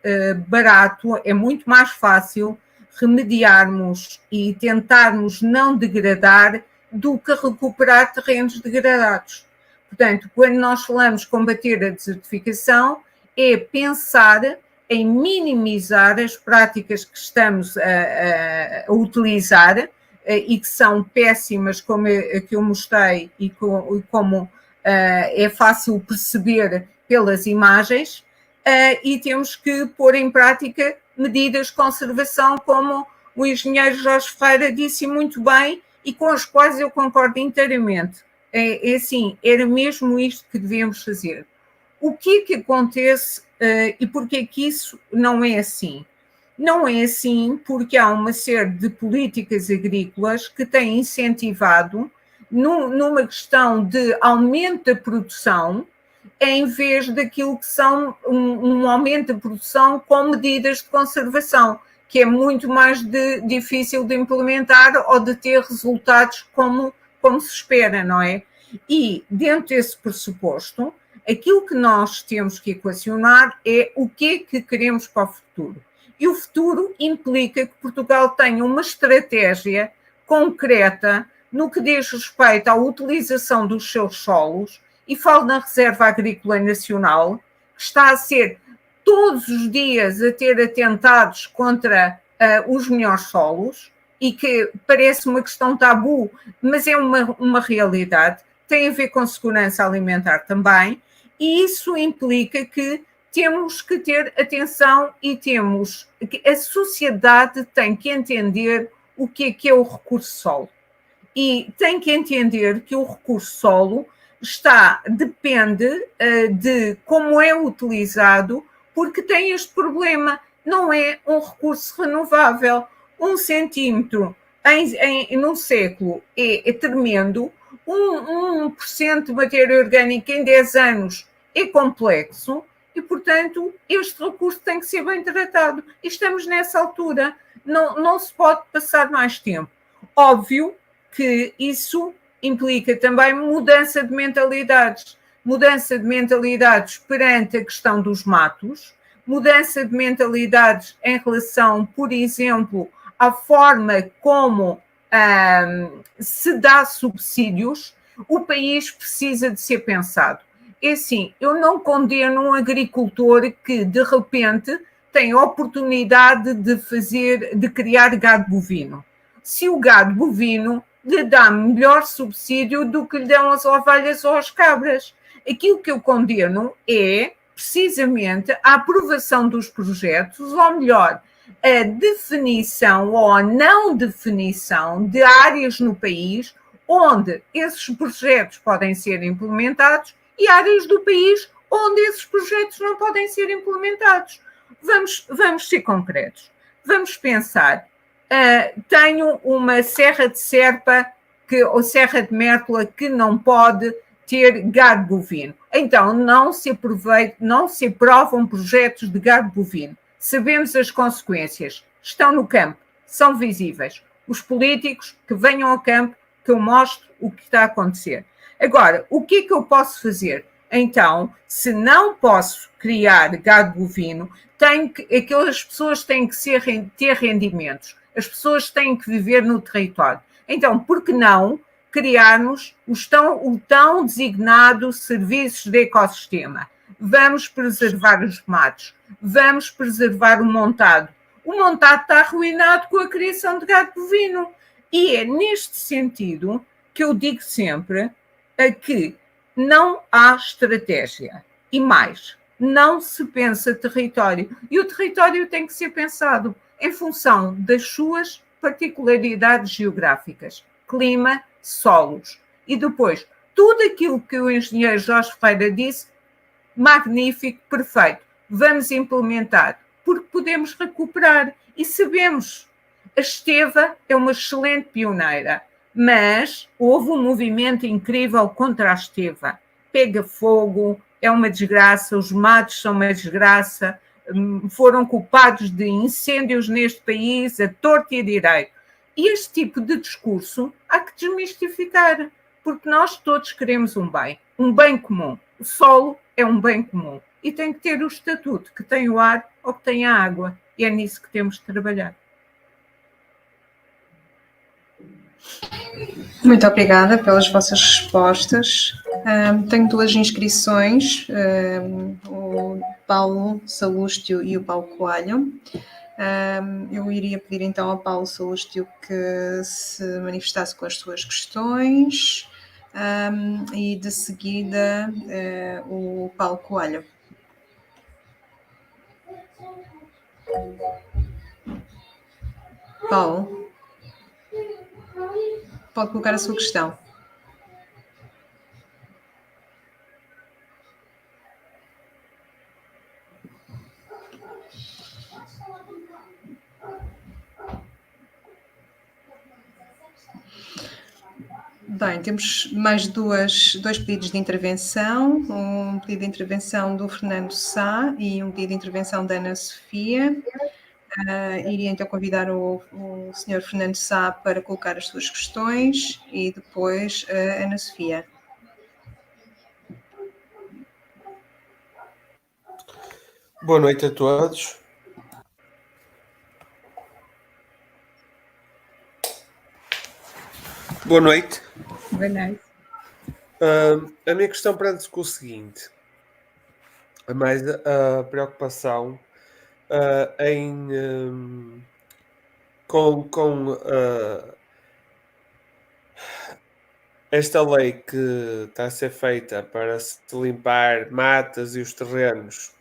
barato, é muito mais fácil remediarmos e tentarmos não degradar do que recuperar terrenos degradados. Portanto, quando nós falamos combater a desertificação, é pensar em minimizar as práticas que estamos a utilizar e que são péssimas, como que eu mostrei e como é fácil perceber pelas imagens, e temos que pôr em prática medidas de conservação, como o engenheiro Jorge Ferreira disse muito bem e com as quais eu concordo inteiramente. É assim, era mesmo isto que devemos fazer. O que é que acontece e porquê é que isso não é assim? Não é assim porque há uma série de políticas agrícolas que têm incentivado numa questão de aumento da produção, em vez daquilo que são um aumento da produção com medidas de conservação, que é muito mais difícil de implementar ou de ter resultados como se espera, não é? E dentro desse pressuposto, aquilo que nós temos que equacionar é o que é que queremos para o futuro. E o futuro implica que Portugal tenha uma estratégia concreta no que diz respeito à utilização dos seus solos, e falo na Reserva Agrícola Nacional, que está a ser todos os dias a ter atentados contra os melhores solos, e que parece uma questão tabu, mas é uma realidade, tem a ver com segurança alimentar também, e isso implica que temos que ter atenção e a sociedade tem que entender o que é o recurso solo. E tem que entender que o recurso solo depende de como é utilizado, porque tem este problema, não é um recurso renovável. 1 centímetro num século é tremendo, 1% de matéria orgânica em 10 anos é complexo e, portanto, este recurso tem que ser bem tratado. E estamos nessa altura, não se pode passar mais tempo. Óbvio que isso implica também mudança de mentalidades perante a questão dos matos, mudança de mentalidades em relação, por exemplo, à forma como se dá subsídios. O país precisa de ser pensado. É assim, eu não condeno um agricultor que, de repente, tem a oportunidade de criar gado bovino. Se o gado bovino lhe dá melhor subsídio do que lhe dão as ovelhas ou as cabras. Aquilo que eu condeno é, precisamente, a aprovação dos projetos, ou melhor, a definição ou a não definição de áreas no país onde esses projetos podem ser implementados e áreas do país onde esses projetos não podem ser implementados. Vamos ser concretos. Vamos pensar. Tenho uma serra de Serpa ou serra de Mértola que não pode ter gado bovino. Então, não se aprovam projetos de gado bovino. Sabemos as consequências. Estão no campo, são visíveis. Os políticos que venham ao campo, que eu mostre o que está a acontecer. Agora, o que é que eu posso fazer? Então, se não posso criar gado bovino, aquelas pessoas têm que ter rendimentos, as pessoas têm que viver no território. Então, por que não criarmos o tão designado serviços de ecossistema? Vamos preservar os matos, vamos preservar o montado. O montado está arruinado com a criação de gado bovino. E é neste sentido que eu digo sempre que não há estratégia. E mais, não se pensa território. E o território tem que ser pensado em função das suas particularidades geográficas, clima, solos. E depois, tudo aquilo que o engenheiro Jorge Ferreira disse, magnífico, perfeito. Vamos implementar, porque podemos recuperar. E sabemos, a Esteva é uma excelente pioneira, mas houve um movimento incrível contra a Esteva. Pega fogo, é uma desgraça, os matos são uma desgraça, foram culpados de incêndios neste país a torto e a direito. E este tipo de discurso há que desmistificar, porque nós todos queremos um bem comum. O solo é um bem comum e tem que ter o estatuto que tem o ar ou que tem a água. E é nisso que temos de trabalhar. Muito obrigada pelas vossas respostas. Tenho 2 inscrições, o Paulo Salústio e o Paulo Coelho. Eu iria pedir então ao Paulo Salústio que se manifestasse com as suas questões e de seguida o Paulo Coelho. Paulo, pode colocar a sua questão. Bem, temos mais dois pedidos de intervenção, um pedido de intervenção do Fernando Sá e um pedido de intervenção da Ana Sofia. Iria então convidar o Sr. Fernando Sá para colocar as suas questões e depois a Ana Sofia. Boa noite a todos. Boa noite. Boa noite. A minha questão prende-se com o seguinte: a mais a preocupação com esta lei que está a ser feita para se limpar matas e os terrenos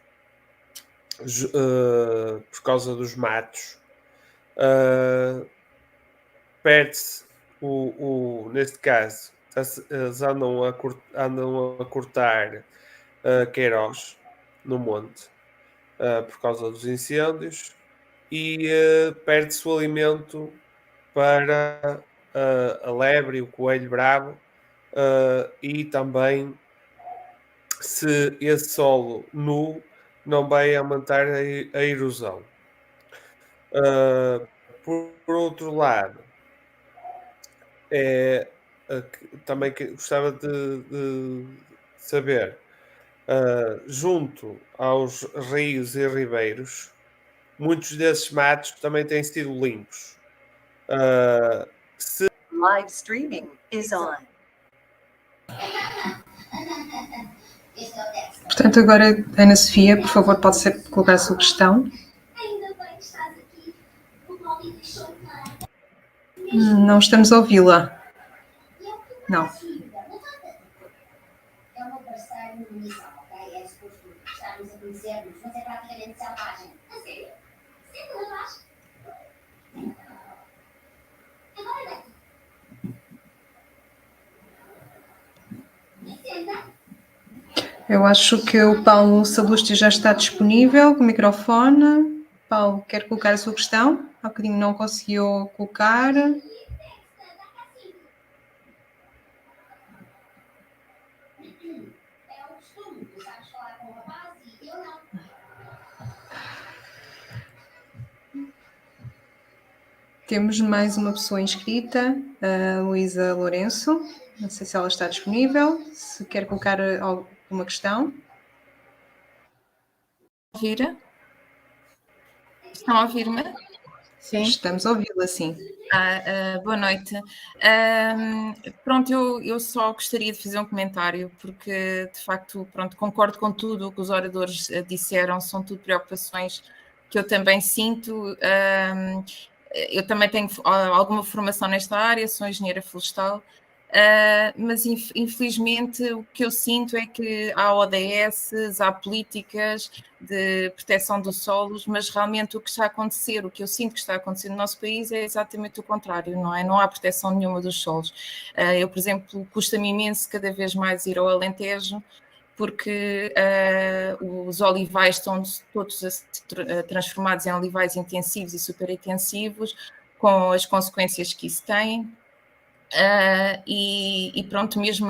por causa dos matos, perde-se neste caso, eles andam a cortar queirós no monte por causa dos incêndios e perde-se o alimento para a lebre e o coelho bravo e também se esse solo nu não vai aumentar a erosão. Por outro lado, também gostava de saber, junto aos rios e ribeiros, muitos desses matos também têm sido limpos. Live streaming is on. Portanto, agora, Ana Sofia, por favor, pode colocar a sua questão. Não estamos a ouvi-la. Não. É uma parceira no missão, ok? É suposto estarmos a conhecer-nos, mas é praticamente selvagem. A sério? Sempre não faz? Agora vem. Senta. Eu acho que o Paulo Salústio já está disponível com o microfone. Paulo, quer colocar a sua questão? Há bocadinho não conseguiu colocar. Temos mais uma pessoa inscrita, a Luísa Lourenço. Não sei se ela está disponível. Se quer colocar uma questão? Ouvir? Estão a ouvir-me? Sim. Estamos a ouvi-la, sim. Boa noite. Pronto, eu só gostaria de fazer um comentário, porque de facto, pronto, concordo com tudo o que os oradores disseram, são tudo preocupações que eu também sinto. Eu também tenho alguma formação nesta área, sou engenheira florestal, mas infelizmente o que eu sinto é que há ODS, há políticas de proteção dos solos, mas realmente o que está a acontecer, o que eu sinto que está a acontecer no nosso país é exatamente o contrário, não é? Não há proteção nenhuma dos solos. Eu, por exemplo, custa-me imenso cada vez mais ir ao Alentejo, porque os olivais estão todos transformados em olivais intensivos e superintensivos, com as consequências que isso tem. E pronto, mesmo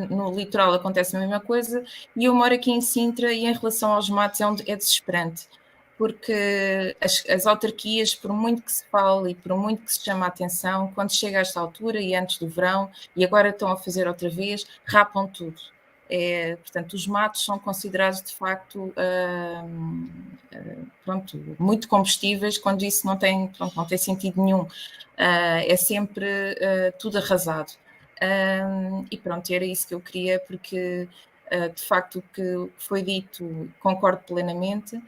no litoral acontece a mesma coisa, e eu moro aqui em Sintra e em relação aos matos é desesperante, porque as autarquias, por muito que se fale e por muito que se chame a atenção, quando chega a esta altura e antes do verão, e agora estão a fazer outra vez, rapam tudo. Portanto, os matos são considerados de facto pronto, muito combustíveis, quando isso não tem sentido nenhum. É sempre tudo arrasado. E pronto, era isso que eu queria, porque de facto o que foi dito concordo plenamente.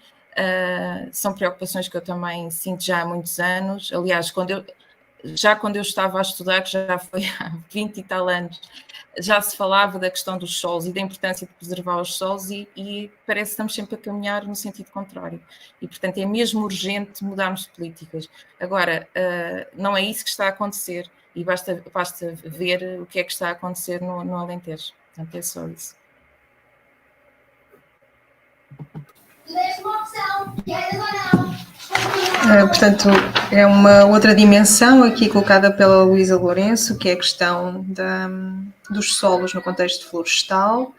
São preocupações que eu também sinto já há muitos anos. Aliás, quando eu estava a estudar, que já foi há 20 e tal anos, já se falava da questão dos solos e da importância de preservar os solos, e parece que estamos sempre a caminhar no sentido contrário. E, portanto, é mesmo urgente mudarmos de políticas. Agora, não é isso que está a acontecer, e basta ver o que é que está a acontecer no Alentejo. Portanto, é só isso. Portanto, é uma outra dimensão aqui colocada pela Luísa Lourenço, que é a questão dos solos no contexto florestal.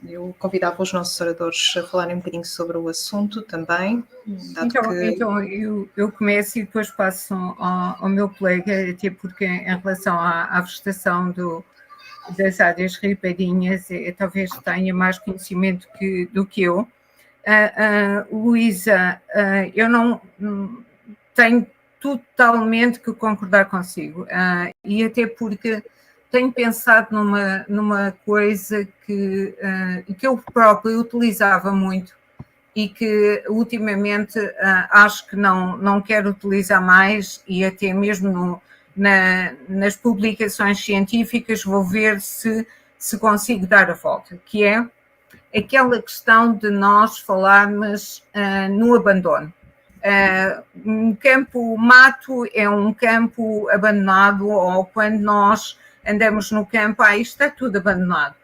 Eu convidava os nossos oradores a falarem um bocadinho sobre o assunto também. Então eu começo e depois passo ao meu colega, até porque em relação à vegetação das áreas ribeirinhas, talvez tenha mais conhecimento do que eu. Luísa, eu não tenho totalmente que concordar consigo, e até porque tenho pensado numa coisa que eu próprio utilizava muito e que ultimamente acho que não quero utilizar mais, e até mesmo nas publicações científicas vou ver se consigo dar a volta, que é aquela questão de nós falarmos no abandono. Um mato é um campo abandonado, ou quando nós andamos no campo, isto está tudo abandonado.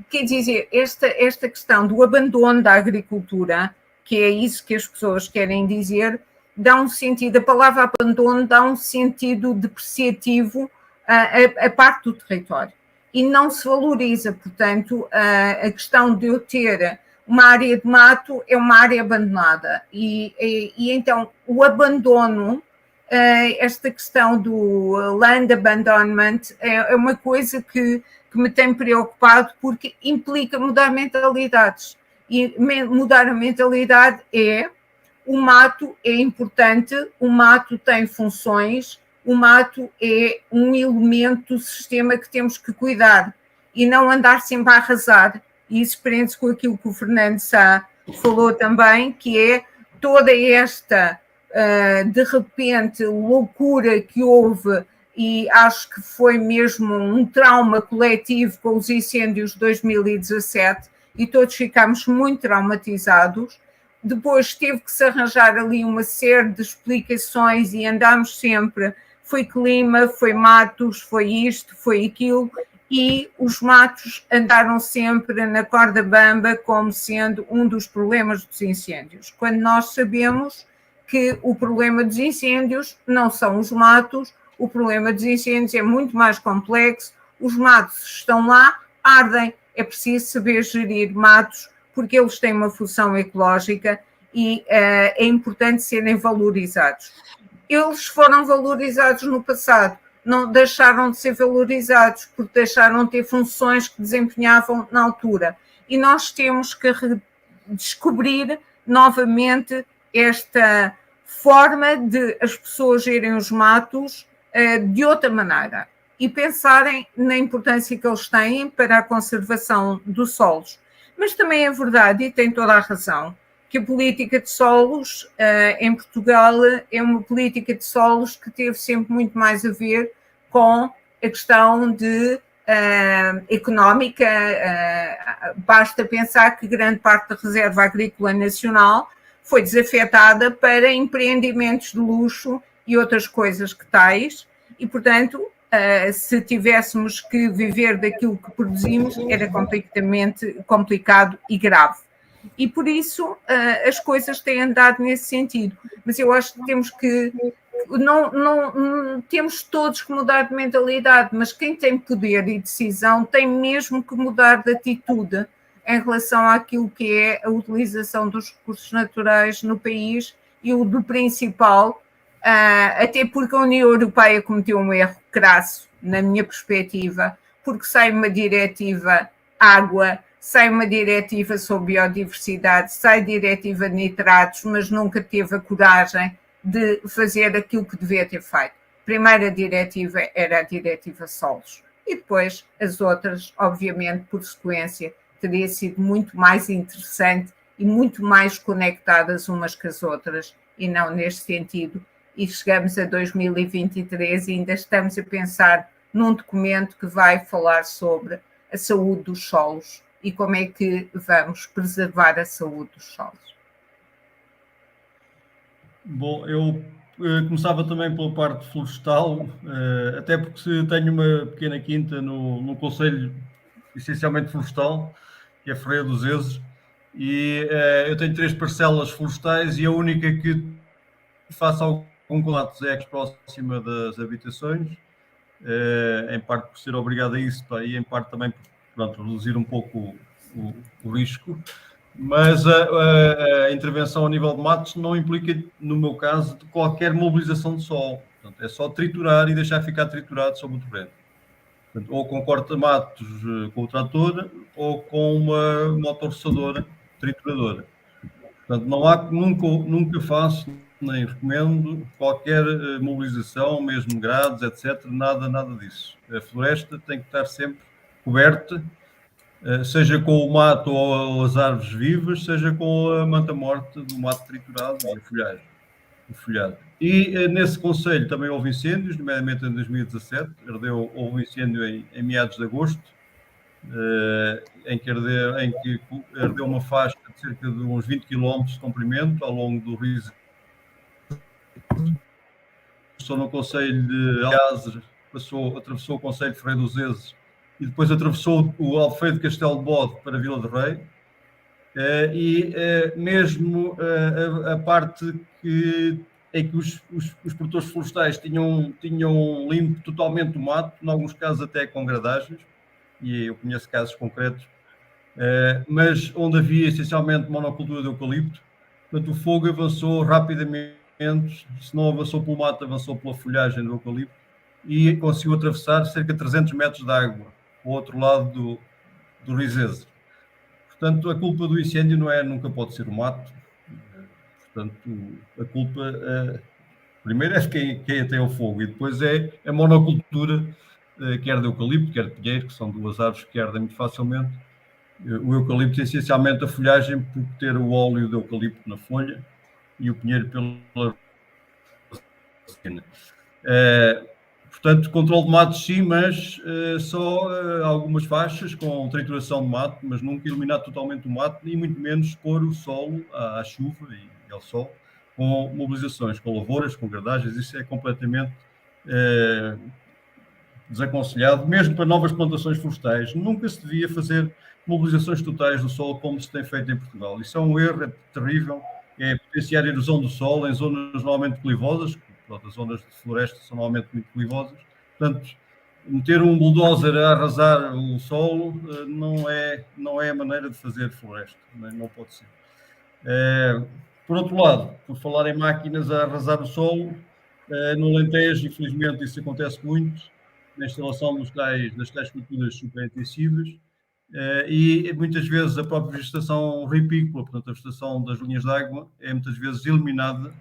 Quer dizer, esta questão do abandono da agricultura, que é isso que as pessoas querem dizer, dá um sentido, a palavra abandono dá um sentido depreciativo a parte do território. E não se valoriza, portanto, a questão de eu ter uma área de mato é uma área abandonada. E então o abandono, esta questão do land abandonment, é uma coisa que me tem preocupado, porque implica mudar mentalidades. E mudar a mentalidade o mato é importante, o mato tem funções, o mato é um elemento do sistema que temos que cuidar e não andar sempre a arrasar. E isso prende-se com aquilo que o Fernando Sá falou também, que é toda esta, de repente, loucura que houve, e acho que foi mesmo um trauma coletivo com os incêndios de 2017, e todos ficámos muito traumatizados. Depois teve que se arranjar ali uma série de explicações e andámos sempre, foi clima, foi matos, foi isto, foi aquilo, e os matos andaram sempre na corda bamba como sendo um dos problemas dos incêndios, quando nós sabemos que o problema dos incêndios não são os matos, o problema dos incêndios é muito mais complexo, os matos estão lá, ardem, é preciso saber gerir matos, porque eles têm uma função ecológica e é importante serem valorizados. Eles foram valorizados no passado, não deixaram de ser valorizados, porque deixaram de ter funções que desempenhavam na altura. E nós temos que descobrir novamente esta forma de as pessoas gerem os matos de outra maneira e pensarem na importância que eles têm para a conservação dos solos. Mas também é verdade, e tem toda a razão, que a política de solos em Portugal é uma política de solos que teve sempre muito mais a ver com a questão de económica. Basta pensar que grande parte da reserva agrícola nacional foi desafetada para empreendimentos de luxo e outras coisas que tais, e, portanto, se tivéssemos que viver daquilo que produzimos, era completamente complicado e grave. E, por isso, as coisas têm andado nesse sentido. Mas eu acho que temos que... Não temos todos que mudar de mentalidade, mas quem tem poder e decisão tem mesmo que mudar de atitude em relação àquilo que é a utilização dos recursos naturais no país e o do principal, até porque a União Europeia cometeu um erro crasso, na minha perspectiva, porque sai uma diretiva água, sai uma diretiva sobre biodiversidade, sai diretiva de nitratos, mas nunca teve a coragem de fazer aquilo que devia ter feito. A primeira diretiva era a diretiva solos e depois as outras, obviamente, por sequência, teria sido muito mais interessante e muito mais conectadas umas com as outras e não neste sentido. E chegamos a 2023 e ainda estamos a pensar num documento que vai falar sobre a saúde dos solos e como é que vamos preservar a saúde dos solos. Bom, eu começava também pela parte florestal, até porque tenho uma pequena quinta no concelho essencialmente florestal, que é Freia dos Ezes, e eu tenho 3 parcelas florestais e a única que faço algum contato é próxima das habitações, em parte por ser obrigado a isso, e em parte também por reduzir um pouco o risco. Mas a intervenção a nível de matos não implica, no meu caso, qualquer mobilização de sol. Portanto, é só triturar e deixar ficar triturado sobre o terreno. Portanto, ou com corta-matos com o trator ou com uma motorroçadora trituradora. Portanto, não há, nunca faço, nem recomendo qualquer mobilização, mesmo grades, etc. Nada disso. A floresta tem que estar sempre coberta, seja com o mato ou as árvores vivas, seja com a manta morta do mato triturado e o folhado. E nesse concelho também houve incêndios, nomeadamente em 2017, houve um incêndio em meados de agosto, em que ardeu uma faixa de cerca de uns 20 km de comprimento ao longo do rio. Passou no concelho de Alcácer, atravessou o concelho de Freia dos Ezes, e depois atravessou o Alfeio de Castelo de Bode para Vila de Rei, e mesmo a parte em que os produtores florestais tinham limpo totalmente o mato, em alguns casos até com gradagens, e eu conheço casos concretos, mas onde havia essencialmente monocultura de eucalipto, portanto o fogo avançou rapidamente, se não avançou pelo mato, avançou pela folhagem do eucalipto, e conseguiu atravessar cerca de 300 metros de água ao outro lado do rio Ezes. Portanto, a culpa do incêndio nunca pode ser o mato. Portanto, a culpa, primeiro é de quem tem o fogo, e depois é a monocultura, quer de eucalipto, quer de pinheiro, que são 2 árvores que ardem muito facilmente. O eucalipto é essencialmente a folhagem por ter o óleo do eucalipto na folha e o pinheiro pela resina. Portanto, controle de matos sim, mas só algumas faixas com trituração de mato, mas nunca eliminar totalmente o mato, e muito menos expor o solo à chuva e ao sol, com mobilizações, com lavouras, com gradagens. Isso é completamente desaconselhado, mesmo para novas plantações florestais. Nunca se devia fazer mobilizações totais do solo como se tem feito em Portugal. Isso é um erro, é terrível, é potenciar a erosão do solo em zonas normalmente clivosas. As zonas de floresta são normalmente muito clivosas. Portanto, meter um bulldozer a arrasar o solo não é a maneira de fazer floresta, não pode ser. Por outro lado, por falar em máquinas a arrasar o solo, No Alentejo, infelizmente, isso acontece muito, na instalação das tais culturas superintensivas, e muitas vezes a própria vegetação ripícola, portanto a vegetação das linhas de água, é muitas vezes eliminada,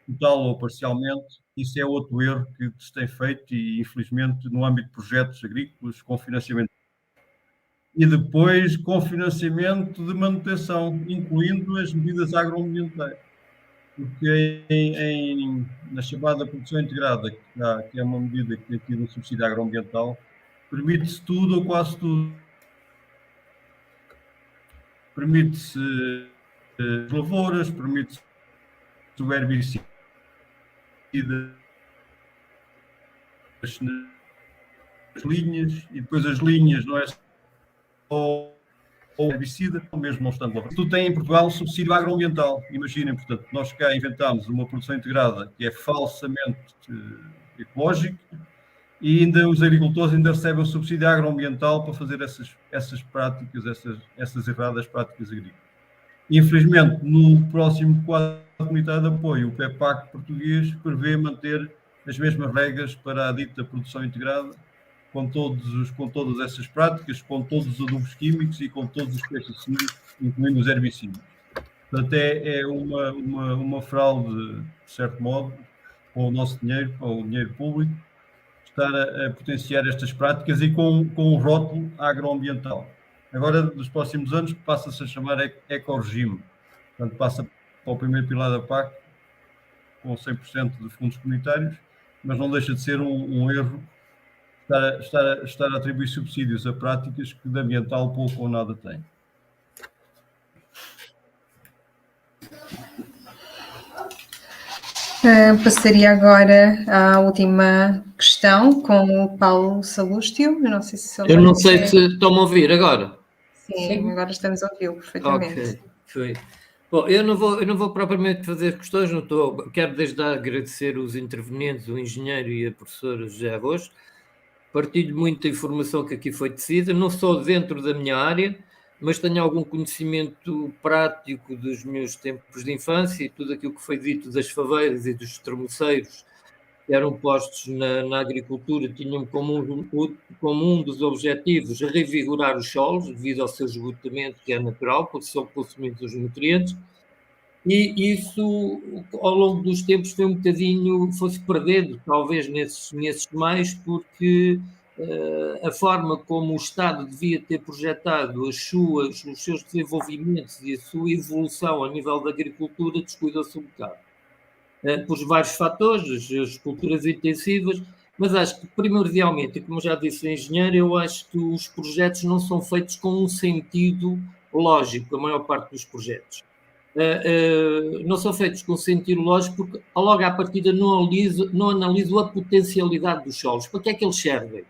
total ou parcialmente. Isso é outro erro que se tem feito e, infelizmente, no âmbito de projetos agrícolas, com financiamento. E depois com financiamento de manutenção, incluindo as medidas agroambientais. Porque na chamada produção integrada, que é uma medida que tem tido um subsídio agroambiental, permite-se tudo ou quase tudo. Permite-se lavouras, permite-se o herbicida nas linhas, e depois as linhas não é só o herbicida, mesmo não estando lá. Tu tens em Portugal um subsídio agroambiental. Imaginem, portanto, nós cá inventámos uma produção integrada que é falsamente ecológica, e ainda os agricultores ainda recebem um subsídio agroambiental para fazer essas práticas, essas erradas práticas agrícolas. Infelizmente, no próximo quadro comunitário de apoio, o PEPAC português prevê manter as mesmas regras para a dita produção integrada, com todas essas práticas, com todos os adubos químicos e com todos os pesticidas, incluindo os herbicidas. Portanto, é uma fraude, de certo modo, com o nosso dinheiro, com o dinheiro público, estar a potenciar estas práticas e com um rótulo agroambiental. Agora, nos próximos anos, passa-se a chamar ecoregime. Portanto, passa para o primeiro pilar da PAC, com 100% de fundos comunitários, mas não deixa de ser um erro estar a atribuir subsídios a práticas que de ambiental pouco ou nada têm. Passaria agora à última questão com o Paulo Salústio. Eu não sei se estão-me a ouvir agora. Sim, agora estamos a ouvi-lo perfeitamente. Ok, foi. Bom, eu não vou propriamente fazer questões, quero desde já agradecer os intervenientes, o engenheiro e a professora José Arroz. Partilho muita informação que aqui foi tecida, não só dentro da minha área, mas tenho algum conhecimento prático dos meus tempos de infância, e tudo aquilo que foi dito das faveiras e dos termoceiros que eram postos na agricultura tinham como um dos objetivos a revigorar os solos, devido ao seu esgotamento, que é natural, porque são consumidos os nutrientes, e isso, ao longo dos tempos, foi-se perdendo, talvez, nesses meios, porque a forma como o Estado devia ter projetado os seus desenvolvimentos e a sua evolução a nível da agricultura descuidou-se um bocado. Por vários fatores, as culturas intensivas, mas acho que, primordialmente, e como já disse o engenheiro, eu acho que os projetos não são feitos com um sentido lógico, a maior parte dos projetos. Não são feitos com sentido lógico porque, logo à partida, não analiso a potencialidade dos solos. Para que é que eles servem?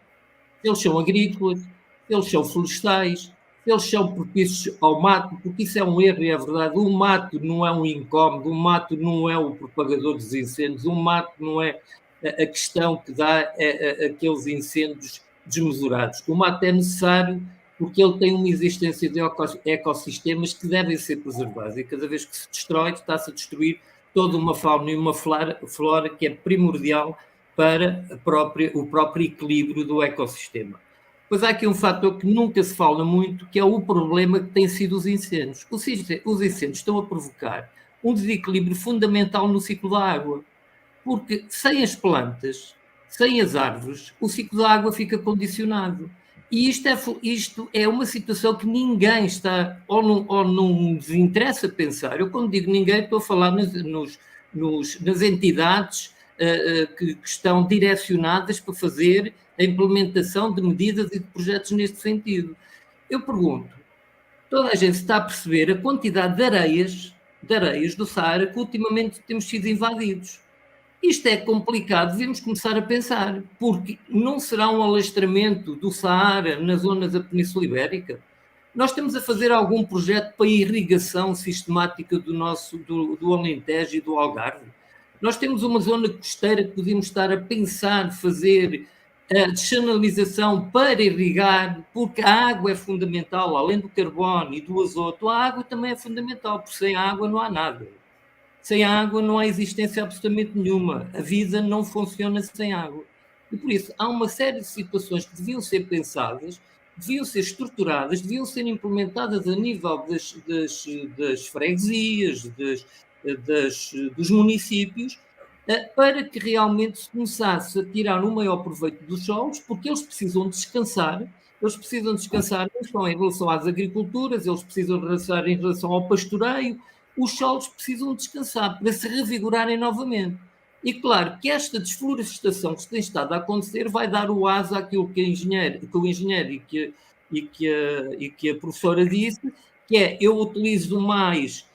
Eles são agrícolas, eles são florestais, eles são propícios ao mato, porque isso é um erro e é verdade. O mato não é um incómodo, o mato não é o propagador dos incêndios, o mato não é a questão que dá aqueles incêndios desmesurados. O mato é necessário porque ele tem uma existência de ecossistemas que devem ser preservados, e cada vez que se destrói, está-se a destruir toda uma fauna e uma flora que é primordial para o próprio equilíbrio do ecossistema. Pois há aqui um fator que nunca se fala muito, que é o problema que tem sido os incêndios. Os incêndios estão a provocar um desequilíbrio fundamental no ciclo da água, porque sem as plantas, sem as árvores, o ciclo da água fica condicionado. E isto é uma situação que ninguém está, ou não nos interessa pensar. Eu, quando digo ninguém, estou a falar nas entidades que estão direcionadas para fazer a implementação de medidas e de projetos neste sentido. Eu pergunto, toda a gente está a perceber a quantidade de areias do Saara que ultimamente temos sido invadidos. Isto é complicado, devemos começar a pensar, porque não será um alastramento do Saara nas zonas da Península Ibérica? Nós estamos a fazer algum projeto para irrigação sistemática do Alentejo e do Algarve? Nós temos uma zona costeira que podíamos estar a pensar fazer a desanalização para irrigar, porque a água é fundamental, além do carbono e do azoto, a água também é fundamental, porque sem água não há nada. Sem água não há existência absolutamente nenhuma. A vida não funciona sem água. E por isso há uma série de situações que deviam ser pensadas, deviam ser estruturadas, deviam ser implementadas a nível das freguesias, dos municípios, para que realmente se começasse a tirar o maior proveito dos solos, porque eles precisam descansar não só em relação às agriculturas, eles precisam descansar em relação ao pastoreio, os solos precisam descansar para se revigorarem novamente. E claro que esta desflorestação que tem estado a acontecer vai dar o asa àquilo que o engenheiro e que a professora disse, que é: eu utilizo mais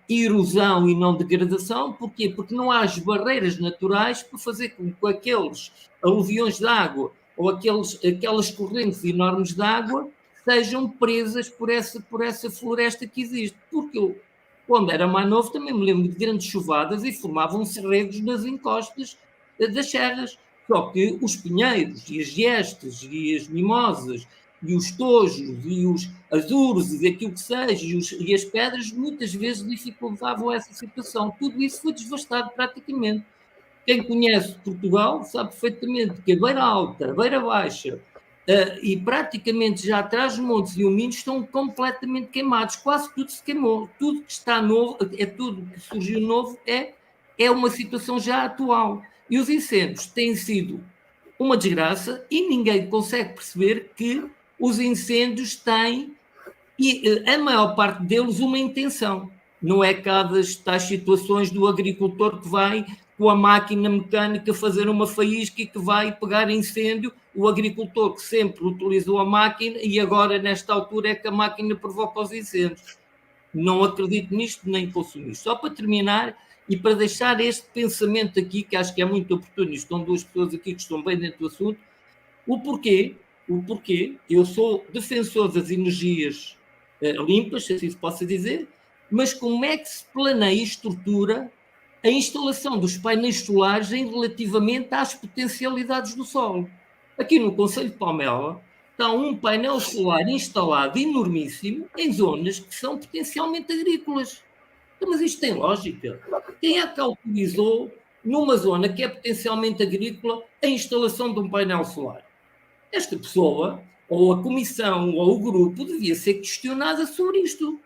erosão e não degradação. Porquê? Porque não há as barreiras naturais para fazer com que aqueles aluviões de água ou aquelas correntes enormes de água sejam presas por essa floresta que existe. Porque eu, quando era mais novo, também me lembro de grandes chuvadas e formavam-se regos nas encostas das serras. Só que os pinheiros e as giestes e as mimosas e os tojos e os azuros e aquilo que seja e as pedras muitas vezes dificultavam essa situação. Tudo isso foi devastado praticamente. Quem conhece Portugal sabe perfeitamente que a Beira Alta, a Beira Baixa e praticamente já atrás dos montes e o Minho estão completamente queimados. Quase tudo se queimou. Tudo que está novo, tudo que surgiu novo é uma situação já atual. E os incêndios têm sido uma desgraça e ninguém consegue perceber que os incêndios têm, e a maior parte deles, uma intenção. Não é cada tais situações do agricultor que vai com a máquina mecânica fazer uma faísca e que vai pegar incêndio, o agricultor que sempre utilizou a máquina e agora, nesta altura, é que a máquina provoca os incêndios. Não acredito nisto, nem consumo isto. Só para terminar e para deixar este pensamento aqui, que acho que é muito oportuno, estão duas pessoas aqui que estão bem dentro do assunto, o porquê eu sou defensor das energias limpas, se assim se possa dizer, mas como é que se planeia e estrutura a instalação dos painéis solares em relativamente às potencialidades do solo? Aqui no Concelho de Palmela está um painel solar instalado enormíssimo em zonas que são potencialmente agrícolas. Mas isto tem lógica. Quem é que autorizou, numa zona que é potencialmente agrícola, a instalação de um painel solar? Esta pessoa, ou a comissão, ou o grupo, devia ser questionada sobre isto.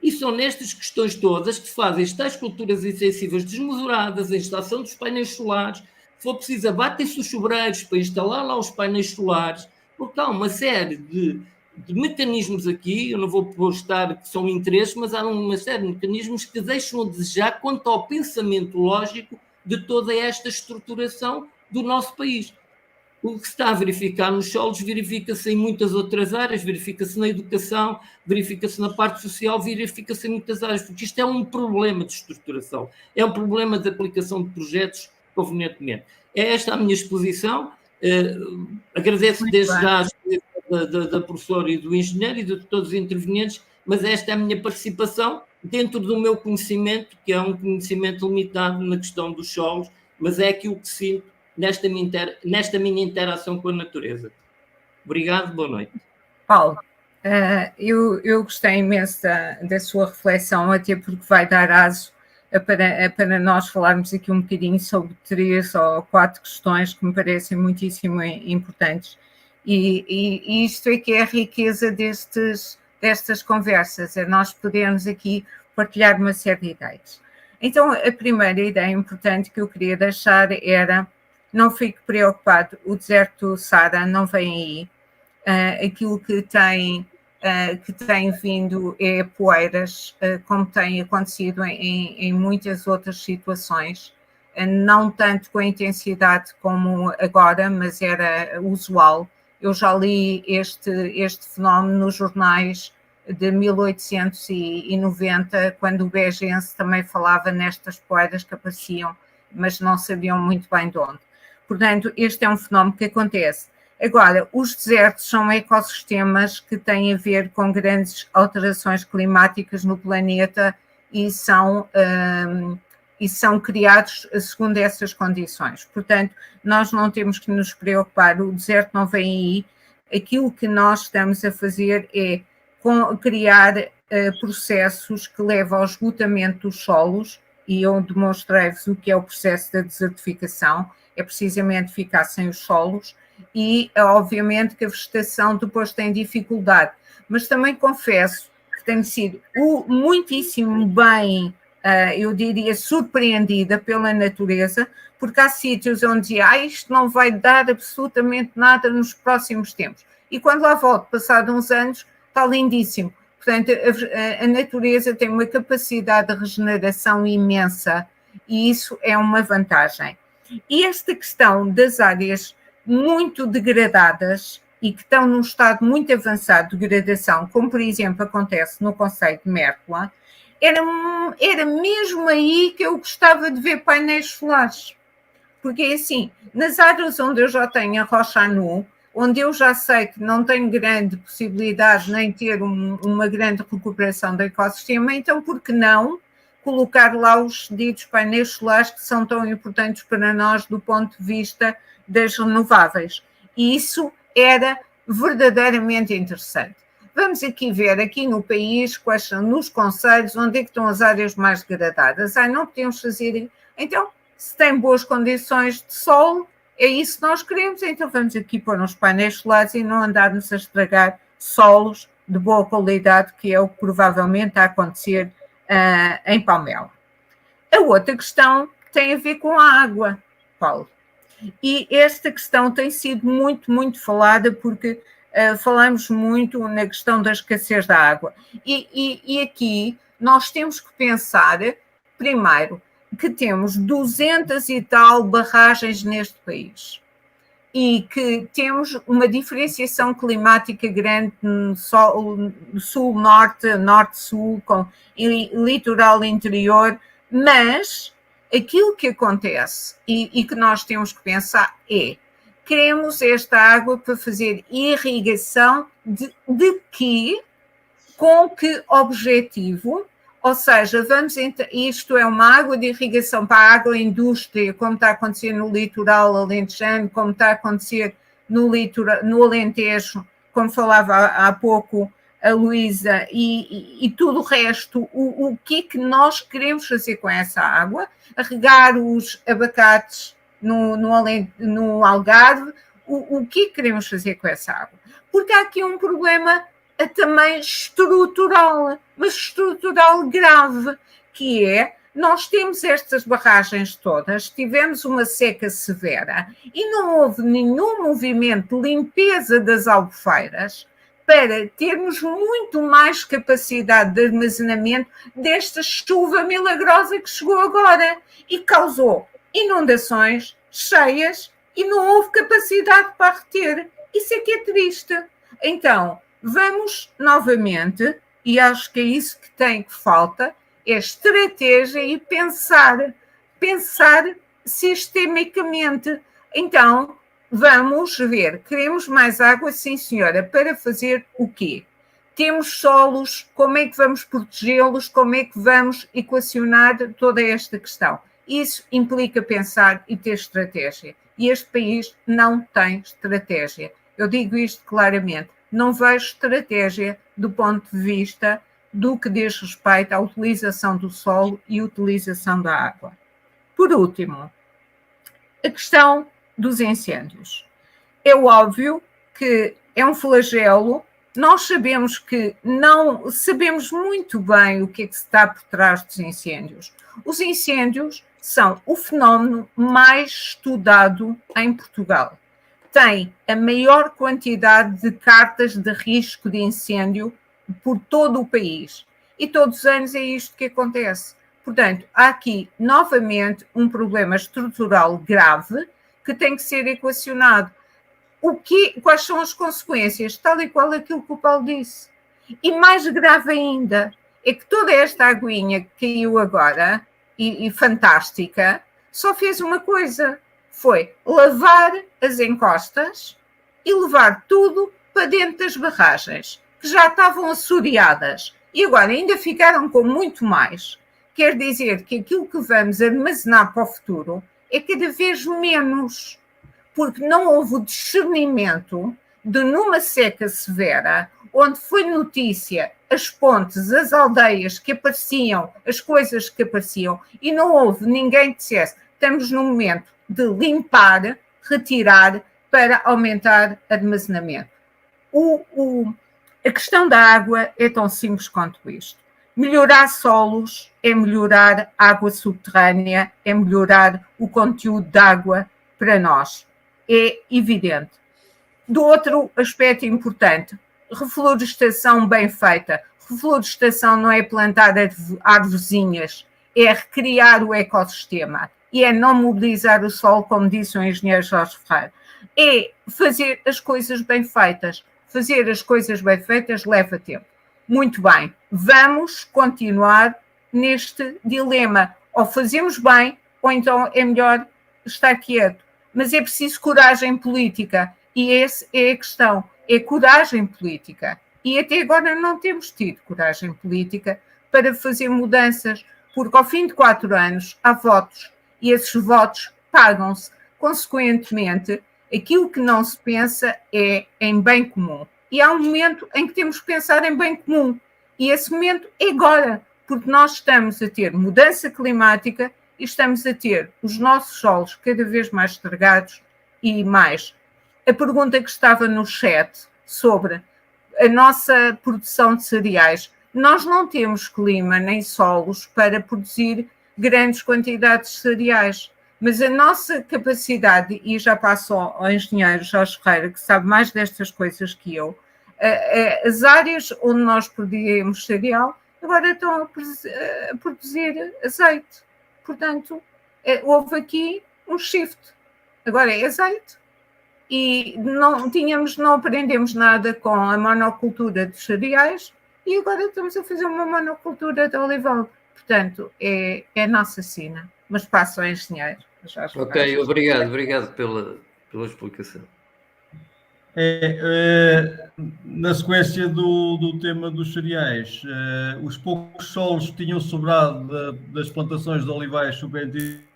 E são nestas questões todas que se fazem as tais culturas intensivas desmesuradas, a instalação dos painéis solares. Se for preciso, abatem-se os sobreiros para instalar lá os painéis solares, porque há uma série de mecanismos aqui, eu não vou postar que são interesses, mas há uma série de mecanismos que deixam a desejar quanto ao pensamento lógico de toda esta estruturação do nosso país. O que se está a verificar nos solos verifica-se em muitas outras áreas, verifica-se na educação, verifica-se na parte social, verifica-se em muitas áreas, porque isto é um problema de estruturação, é um problema de aplicação de projetos convenientemente. É esta a minha exposição. Agradeço desde já a exposição da professora e do engenheiro e de todos os intervenientes, mas esta é a minha participação dentro do meu conhecimento, que é um conhecimento limitado na questão dos solos, mas é aquilo que sinto nesta minha interação com a natureza. Obrigado, boa noite. Paulo, eu gostei imenso da sua reflexão, até porque vai dar aso para nós falarmos aqui um bocadinho sobre 3 ou 4 questões que me parecem muitíssimo importantes. E isto é que é a riqueza destas conversas, é nós podermos aqui partilhar uma série de ideias. Então, a primeira ideia importante que eu queria deixar era: não fique preocupado, o deserto do Saara não vem aí. Aquilo que tem vindo é poeiras, como tem acontecido em muitas outras situações, não tanto com a intensidade como agora, mas era usual. Eu já li este fenómeno nos jornais de 1890, quando o Begense também falava nestas poeiras que apareciam, mas não sabiam muito bem de onde. Portanto, este é um fenómeno que acontece. Agora, os desertos são ecossistemas que têm a ver com grandes alterações climáticas no planeta e são criados segundo essas condições. Portanto, nós não temos que nos preocupar, o deserto não vem aí. Aquilo que nós estamos a fazer é criar processos que levam ao esgotamento dos solos, e eu demonstrei-vos o que é o processo da desertificação, é precisamente ficar sem os solos, e obviamente que a vegetação depois tem dificuldade. Mas também confesso que tenho sido muitíssimo bem, eu diria, surpreendida pela natureza, porque há sítios onde isto não vai dar absolutamente nada nos próximos tempos. E quando lá volto, passado uns anos, está lindíssimo. Portanto, a natureza tem uma capacidade de regeneração imensa e isso é uma vantagem. E esta questão das áreas muito degradadas e que estão num estado muito avançado de degradação, como por exemplo acontece no concelho de Mértola, era mesmo aí que eu gostava de ver painéis solares. Porque assim, nas áreas onde eu já tenho a rocha nu, onde eu já sei que não tenho grande possibilidade nem ter uma grande recuperação do ecossistema, então por que não colocar lá os ditos painéis solares que são tão importantes para nós do ponto de vista das renováveis? E isso era verdadeiramente interessante. Vamos aqui ver, aqui no país, quais são nos concelhos, onde é que estão as áreas mais degradadas. Não podemos fazer... Então, se tem boas condições de sol, é isso que nós queremos, então vamos aqui pôr uns painéis solares e não andarmos a estragar solos de boa qualidade, que é o que provavelmente está a acontecer em Palmela. A outra questão tem a ver com a água, Paulo. E esta questão tem sido muito, muito falada, porque falamos muito na questão da escassez da água. E aqui nós temos que pensar, primeiro, que temos 200 e tal barragens neste país e que temos uma diferenciação climática grande no sul-norte, norte-sul, com litoral interior, mas aquilo que acontece e que nós temos que pensar é: queremos esta água para fazer irrigação de quê? Com que objetivo? Ou seja, isto é uma água de irrigação para a agroindústria, como está a acontecer no litoral alentejano, como está a acontecer no Alentejo, como falava há pouco a Luísa, e tudo o resto. O que é que nós queremos fazer com essa água? Regar os abacates no Algarve? O que é que queremos fazer com essa água? Porque há aqui um problema também estrutural, mas estrutural grave, que é, nós temos estas barragens todas, tivemos uma seca severa e não houve nenhum movimento de limpeza das albufeiras para termos muito mais capacidade de armazenamento desta chuva milagrosa que chegou agora e causou inundações, cheias, e não houve capacidade para reter. Isso é que é triste. Então, vamos novamente, e acho que é isso que falta, é estratégia e pensar sistemicamente. Então, vamos ver, queremos mais água, sim senhora, para fazer o quê? Temos solos, como é que vamos protegê-los, como é que vamos equacionar toda esta questão? Isso implica pensar e ter estratégia. E este país não tem estratégia. Eu digo isto claramente. Não vejo estratégia do ponto de vista do que diz respeito à utilização do solo e utilização da água. Por último, a questão dos incêndios. É óbvio que é um flagelo. Nós sabemos que não sabemos muito bem o que é que está por trás dos incêndios. Os incêndios são o fenómeno mais estudado em Portugal. Tem a maior quantidade de cartas de risco de incêndio por todo o país. E todos os anos é isto que acontece. Portanto, há aqui, novamente, um problema estrutural grave que tem que ser equacionado. Quais são as consequências? Tal e qual aquilo que o Paulo disse. E mais grave ainda, é que toda esta aguinha que caiu agora, e fantástica, só fez uma coisa. Foi lavar as encostas e levar tudo para dentro das barragens, que já estavam assoreadas e agora ainda ficaram com muito mais. Quer dizer que aquilo que vamos armazenar para o futuro é cada vez menos, porque não houve o discernimento de, numa seca severa, onde foi notícia as pontes, as aldeias que apareciam, as coisas que apareciam, e não houve ninguém que dissesse: estamos no momento de limpar, retirar para aumentar armazenamento. A questão da água é tão simples quanto isto. Melhorar solos é melhorar água subterrânea, é melhorar o conteúdo de água para nós. É evidente. Do outro aspecto importante, reflorestação bem feita. Reflorestação não é plantar árvorezinhas, é recriar o ecossistema e é não mobilizar o solo, como disse o engenheiro Jorge Ferreira. É fazer as coisas bem feitas. Fazer as coisas bem feitas leva tempo. Muito bem, vamos continuar neste dilema. Ou fazemos bem, ou então é melhor estar quieto. Mas é preciso coragem política. E essa é a questão. É coragem política. E até agora não temos tido coragem política para fazer mudanças, porque ao fim de 4 anos há votos. E esses votos pagam-se. Consequentemente, aquilo que não se pensa é em bem comum. E há um momento em que temos que pensar em bem comum. E esse momento é agora, porque nós estamos a ter mudança climática e estamos a ter os nossos solos cada vez mais estragados e mais. A pergunta que estava no chat sobre a nossa produção de cereais. Nós não temos clima nem solos para produzir grandes quantidades de cereais. Mas a nossa capacidade, e já passo ao engenheiro Jorge Ferreira, que sabe mais destas coisas que eu, as áreas onde nós produzimos cereal agora estão a produzir azeite. Portanto, houve aqui um shift. Agora é azeite. E não aprendemos nada com a monocultura de cereais e agora estamos a fazer uma monocultura de olival. Portanto, é a nossa sina. Mas passo ao engenheiro. Ok, obrigado pela explicação. Na sequência do tema dos cereais, os poucos solos que tinham sobrado das plantações de olivais superintensivos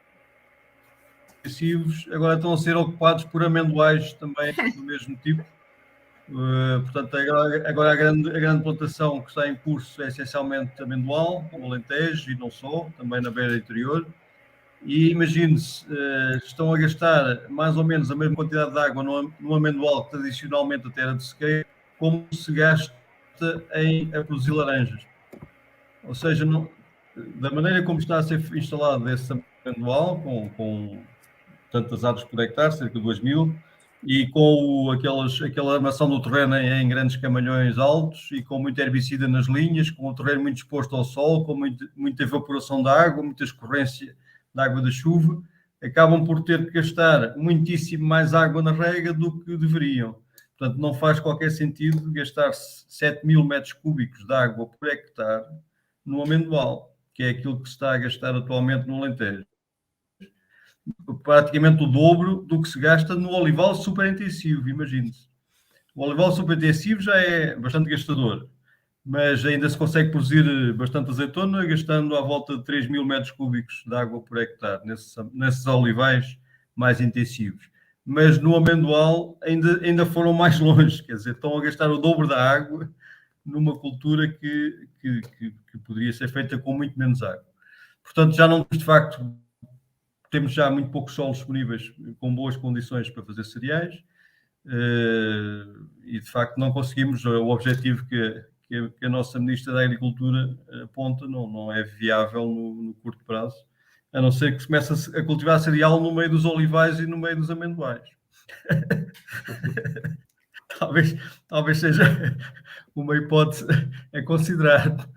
agora estão a ser ocupados por amendoais também do mesmo tipo. Portanto, agora a grande plantação que está em curso é essencialmente amendoal, no Alentejo e não só, também na beira interior. E imagine-se, estão a gastar mais ou menos a mesma quantidade de água no amendoal que tradicionalmente até era de sequeiro, como se gasta a produzir laranjas. Ou seja, da maneira como está a ser instalado esse amendoal, com tantas árvores por hectare, cerca de 2.000, e com aquela armação do terreno em grandes camalhões altos e com muita herbicida nas linhas, com o terreno muito exposto ao sol, com muita evaporação da água, muita escorrência da água da chuva, acabam por ter que gastar muitíssimo mais água na rega do que deveriam. Portanto, não faz qualquer sentido gastar 7.000 metros cúbicos de água por hectare no amendoal, que é aquilo que se está a gastar atualmente no Alentejo. Praticamente o dobro do que se gasta no olival superintensivo, imagine-se. O olival superintensivo já é bastante gastador, mas ainda se consegue produzir bastante azeitona, gastando à volta de 3.000 metros cúbicos de água por hectare, nesses olivais mais intensivos. Mas no amendoal ainda foram mais longe, quer dizer, estão a gastar o dobro da água numa cultura que poderia ser feita com muito menos água. Portanto, já não, de facto, temos já muito poucos solos disponíveis com boas condições para fazer cereais e, de facto, não conseguimos o objetivo que a nossa Ministra da Agricultura aponta, não é viável no curto prazo, a não ser que se comece a cultivar cereal no meio dos olivais e no meio dos amendoais. talvez seja uma hipótese a considerar.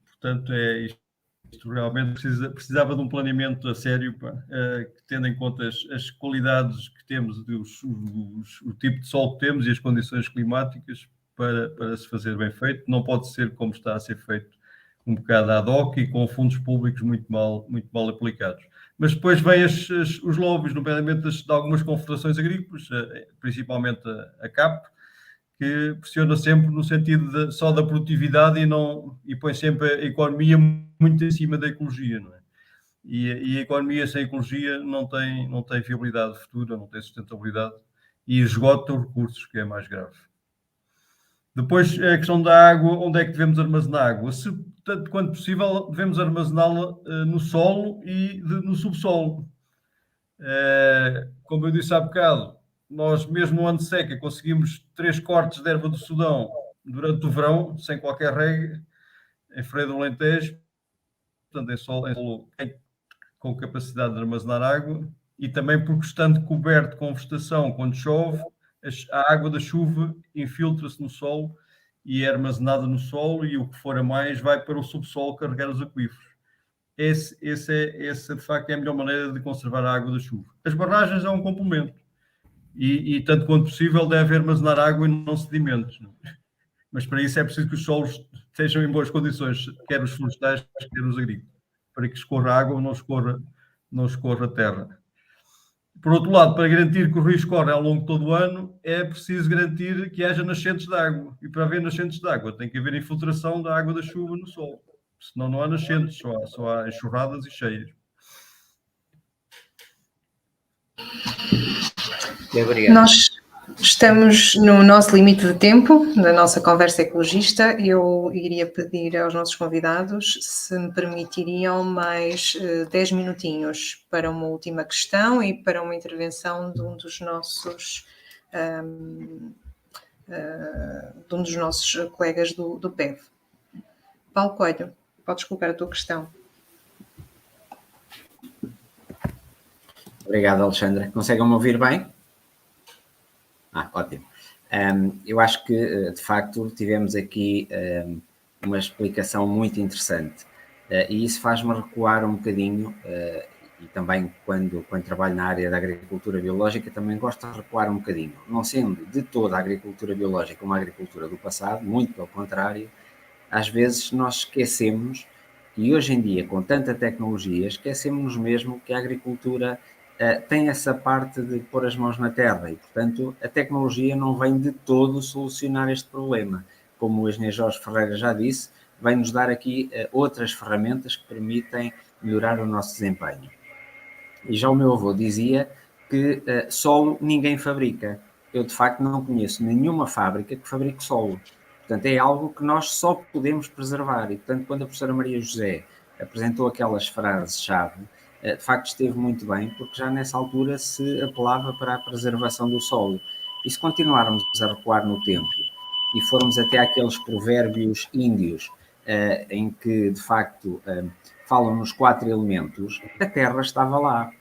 Portanto, é isto. Isto realmente precisava de um planeamento a sério, tendo em conta as qualidades que temos, o tipo de sol que temos e as condições climáticas para se fazer bem feito. Não pode ser como está a ser feito, um bocado ad hoc e com fundos públicos muito mal aplicados. Mas depois vêm os lobbies, nomeadamente de algumas confederações agrícolas, principalmente a CAP, que pressiona sempre no sentido só da produtividade e põe sempre a economia muito em cima da ecologia, não é? E a economia sem ecologia não tem viabilidade futura, não tem sustentabilidade e esgotam os recursos, que é mais grave. Depois, a questão da água, onde é que devemos armazenar água? Se, tanto quanto possível, devemos armazená-la no solo e no subsolo. Como eu disse há bocado, nós mesmo no ano de seca conseguimos 3 cortes de erva do Sudão durante o verão, sem qualquer rega, em Freio do Alentejo, portanto, em solo com capacidade de armazenar água, e também porque estando coberto com vegetação, quando chove, a água da chuva infiltra-se no solo e é armazenada no solo, e o que for a mais vai para o subsolo carregar os aquíferos. Essa de facto é a melhor maneira de conservar a água da chuva. As barragens é um complemento e tanto quanto possível deve armazenar água e não sedimentos. Mas para isso é preciso que os solos estejam em boas condições, quer os florestais, quer os agrícolas, para que escorra água ou não escorra terra. Por outro lado, para garantir que o rio escorre ao longo de todo o ano, é preciso garantir que haja nascentes de água. E para haver nascentes de água, tem que haver infiltração da água da chuva no solo. Senão não há nascentes, só há enxurradas e cheias. Obrigado. Nós estamos no nosso limite de tempo da nossa conversa ecologista. Eu iria pedir aos nossos convidados se me permitiriam mais 10 minutinhos para uma última questão e para uma intervenção de um dos nossos colegas do PEV. Paulo Coelho, podes colocar a tua questão. Obrigado, Alexandra. Conseguem-me ouvir bem? Ótimo. Eu acho que, de facto, tivemos aqui uma explicação muito interessante e isso faz-me recuar um bocadinho e também quando trabalho na área da agricultura biológica também gosto de recuar um bocadinho. Não sendo de toda a agricultura biológica uma agricultura do passado, muito pelo contrário, às vezes nós esquecemos, e hoje em dia, com tanta tecnologia, esquecemos mesmo que a agricultura tem essa parte de pôr as mãos na terra e, portanto, a tecnologia não vem de todo solucionar este problema. Como o engenheiro Jorge Ferreira já disse, vai-nos dar aqui outras ferramentas que permitem melhorar o nosso desempenho. E já o meu avô dizia que solo ninguém fabrica. Eu, de facto, não conheço nenhuma fábrica que fabrique solo. Portanto, é algo que nós só podemos preservar. E, portanto, quando a professora Maria José apresentou aquelas frases-chave, de facto esteve muito bem, porque já nessa altura se apelava para a preservação do solo. E se continuarmos a recuar no tempo e formos até aqueles provérbios índios em que, de facto, falam nos 4 elementos, a terra estava lá.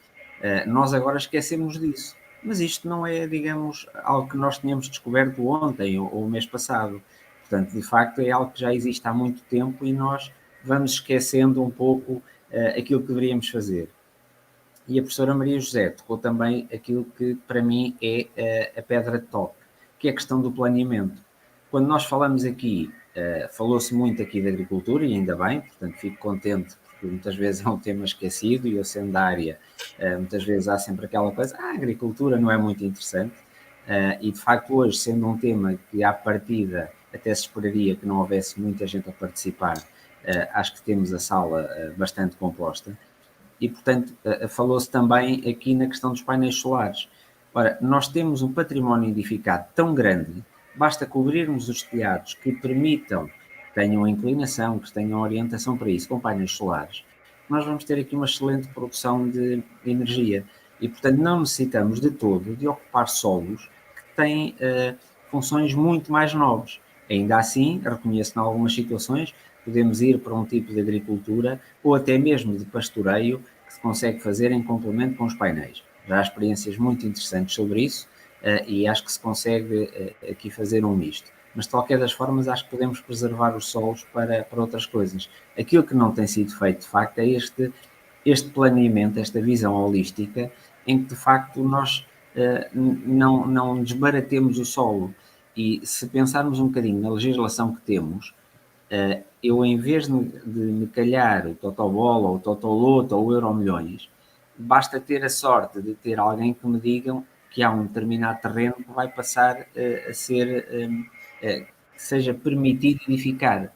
Nós agora esquecemos disso. Mas isto não é, digamos, algo que nós tínhamos descoberto ontem ou o mês passado. Portanto, de facto, é algo que já existe há muito tempo e nós vamos esquecendo um pouco aquilo que deveríamos fazer. E a professora Maria José tocou também aquilo que para mim é a pedra de toque, que é a questão do planeamento. Quando nós falamos aqui, falou-se muito aqui de agricultura e ainda bem, portanto fico contente porque muitas vezes é um tema esquecido e eu sendo da área, muitas vezes há sempre aquela coisa, a agricultura não é muito interessante e de facto hoje sendo um tema que à partida até se esperaria que não houvesse muita gente a participar, acho que temos a sala bastante composta e, portanto, falou-se também aqui na questão dos painéis solares. Ora, nós temos um património edificado tão grande, basta cobrirmos os telhados que permitam, que tenham a inclinação, que tenham orientação para isso, com painéis solares, nós vamos ter aqui uma excelente produção de energia. E, portanto, não necessitamos de todo de ocupar solos que têm funções muito mais nobres. Ainda assim, reconheço em algumas situações, podemos ir para um tipo de agricultura ou até mesmo de pastoreio que se consegue fazer em complemento com os painéis. Já há experiências muito interessantes sobre isso e acho que se consegue aqui fazer um misto. Mas de qualquer das formas acho que podemos preservar os solos para outras coisas. Aquilo que não tem sido feito de facto é este planeamento, esta visão holística em que de facto nós não desbaratemos o solo. E se pensarmos um bocadinho na legislação que temos, eu em vez de me calhar o Totobola, ou o Totoloto, ou o Euromilhões, basta ter a sorte de ter alguém que me digam que há um determinado terreno que vai passar a ser, que seja permitido edificar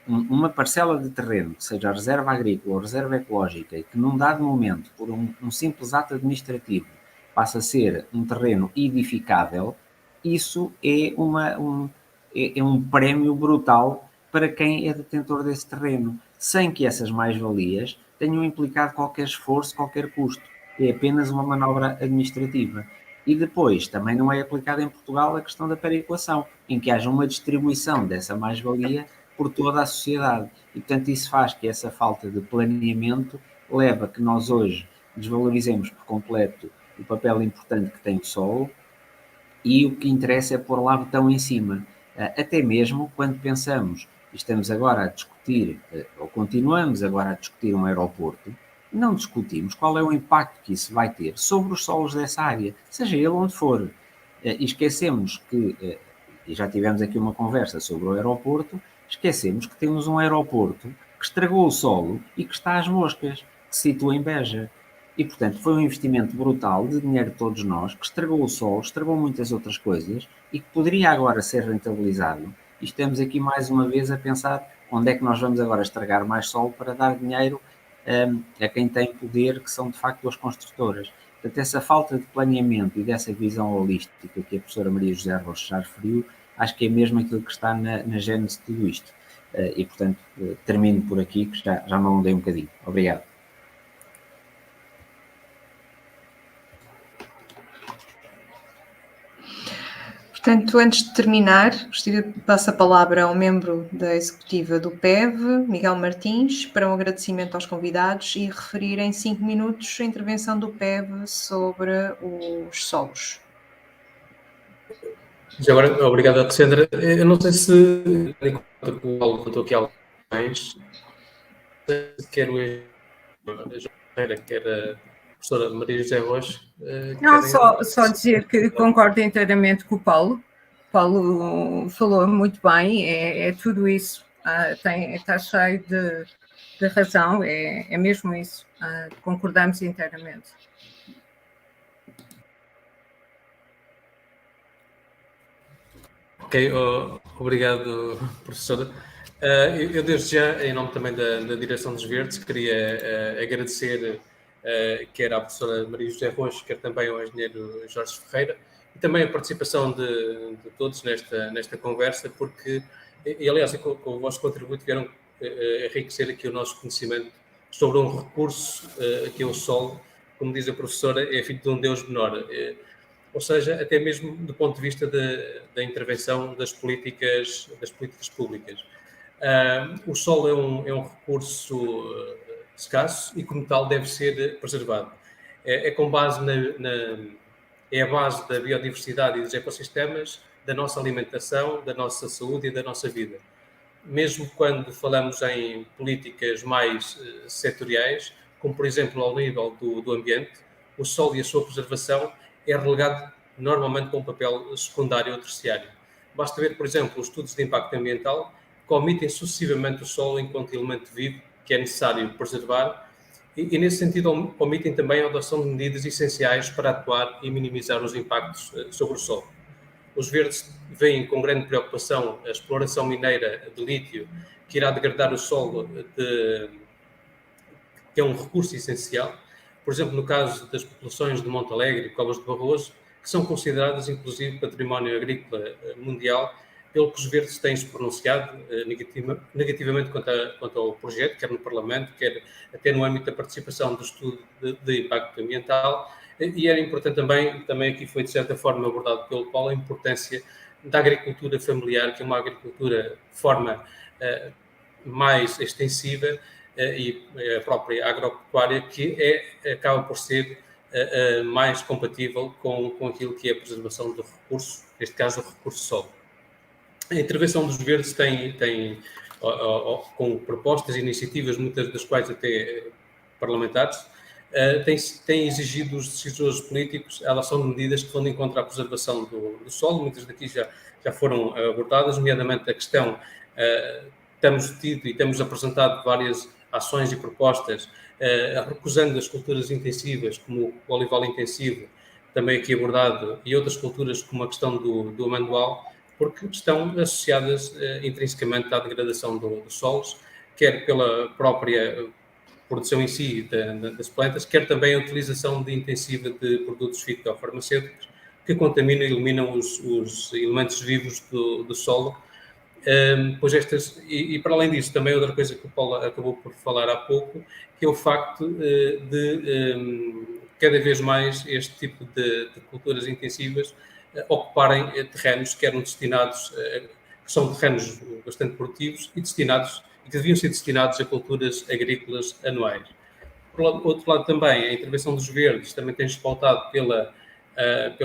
uma parcela de terreno, que seja reserva agrícola ou reserva ecológica, e que num dado momento, por um simples ato administrativo, passa a ser um terreno edificável, isso é um prémio brutal para quem é detentor desse terreno, sem que essas mais-valias tenham implicado qualquer esforço, qualquer custo. É apenas uma manobra administrativa. E depois, também não é aplicada em Portugal a questão da perequação, em que haja uma distribuição dessa mais-valia por toda a sociedade. E, portanto, isso faz que essa falta de planeamento leve a que nós hoje desvalorizemos por completo o papel importante que tem o solo, e o que interessa é pôr lá botão em cima. Até mesmo quando pensamos, e estamos agora a discutir, ou continuamos agora a discutir um aeroporto, não discutimos qual é o impacto que isso vai ter sobre os solos dessa área, seja ele onde for. E esquecemos que, e já tivemos aqui uma conversa sobre o aeroporto, esquecemos que temos um aeroporto que estragou o solo e que está às moscas, que se situa em Beja. E, portanto, foi um investimento brutal de dinheiro de todos nós, que estragou o solo, estragou muitas outras coisas e que poderia agora ser rentabilizado. E estamos aqui mais uma vez a pensar onde é que nós vamos agora estragar mais solo para dar dinheiro a quem tem poder, que são de facto as construtoras. Portanto, essa falta de planeamento e dessa visão holística que a professora Maria José Rocha já referiu, acho que é mesmo aquilo que está na gênese de tudo isto. E, portanto, termino por aqui, que já me alongei um bocadinho. Obrigado. Portanto, antes de terminar, gostaria de passar a palavra ao membro da executiva do PEV, Miguel Martins, para um agradecimento aos convidados e referir em 5 minutos a intervenção do PEV sobre os solos. Já agora, obrigado, Alexandra. Eu não sei se, enquanto o Paulo levantou aqui algo mais, quer a professora Maria José Rocha. Não, só dizer que concordo inteiramente com o Paulo. O Paulo falou muito bem, é tudo isso, está cheio de razão, é mesmo isso, concordamos inteiramente. Ok, obrigado, professora. Eu desde já, em nome também da Direção dos Verdes, queria agradecer quer à professora Maria José Rocha, quer também ao engenheiro Jorge Ferreira, e também a participação de todos nesta conversa, porque, e aliás, com o vosso contributo vieram enriquecer aqui o nosso conhecimento sobre um recurso que é o solo, como diz a professora, é filho de um Deus menor. Ou seja, até mesmo do ponto de vista da intervenção das políticas públicas. O solo é um recurso escasso e, como tal, deve ser preservado. É com base é a base da biodiversidade e dos ecossistemas, da nossa alimentação, da nossa saúde e da nossa vida. Mesmo quando falamos em políticas mais setoriais, como, por exemplo, ao nível do ambiente, o solo e a sua preservação é relegado normalmente com um papel secundário ou terciário. Basta ver, por exemplo, os estudos de impacto ambiental que omitem sucessivamente o solo enquanto elemento vivo que é necessário preservar e nesse sentido, omitem também a adoção de medidas essenciais para atuar e minimizar os impactos sobre o solo. Os verdes veem com grande preocupação a exploração mineira de lítio, que irá degradar o solo, que é um recurso essencial. Por exemplo, no caso das populações de Monte Alegre e Covas de Barroso, que são consideradas, inclusive, património agrícola mundial, pelo que os verdes têm se pronunciado negativamente quanto ao projeto, quer no Parlamento, quer até no âmbito da participação do estudo de impacto ambiental. E era importante também aqui foi de certa forma abordado pelo Paulo, a importância da agricultura familiar, que é uma agricultura de forma mais extensiva e a própria agropecuária, que acaba por ser mais compatível com aquilo que é a preservação do recurso, neste caso o recurso solo. A intervenção dos verdes tem com propostas e iniciativas, muitas das quais até parlamentares, tem exigido dos decisores políticos a adoção de medidas que vão de encontro à preservação do solo. Muitas daqui já foram abordadas, nomeadamente a questão, temos apresentado várias ações e propostas, recusando as culturas intensivas, como o olival intensivo, também aqui abordado, e outras culturas como a questão do amendoal, porque estão associadas intrinsecamente à degradação dos solos, quer pela própria produção em si das plantas, quer também a utilização intensiva de produtos fitofarmacêuticos que contaminam e eliminam os elementos vivos do solo. Pois e para além disso, também outra coisa que o Paulo acabou por falar há pouco, que é o facto de cada vez mais este tipo de culturas intensivas ocuparem terrenos que eram destinados, que são terrenos bastante produtivos e que deviam ser destinados a culturas agrícolas anuais. Por outro lado também, a intervenção dos verdes também tem pautado pela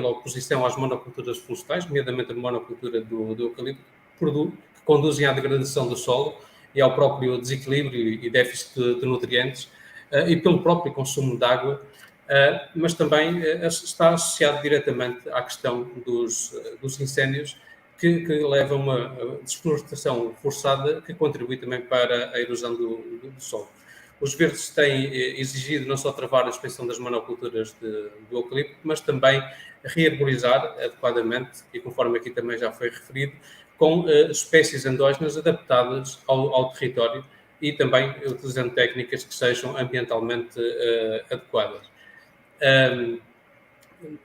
oposição às monoculturas florestais, nomeadamente a monocultura do eucalipto, que conduzem à degradação do solo e ao próprio desequilíbrio e déficit de nutrientes e pelo próprio consumo de água, mas também está associado diretamente à questão dos incêndios que levam a uma desflorestação forçada que contribui também para a erosão do solo. Os verdes têm exigido não só travar a expansão das monoculturas do eucalipto, mas também rearborizar adequadamente, e conforme aqui também já foi referido, com espécies endógenas adaptadas ao território e também utilizando técnicas que sejam ambientalmente adequadas.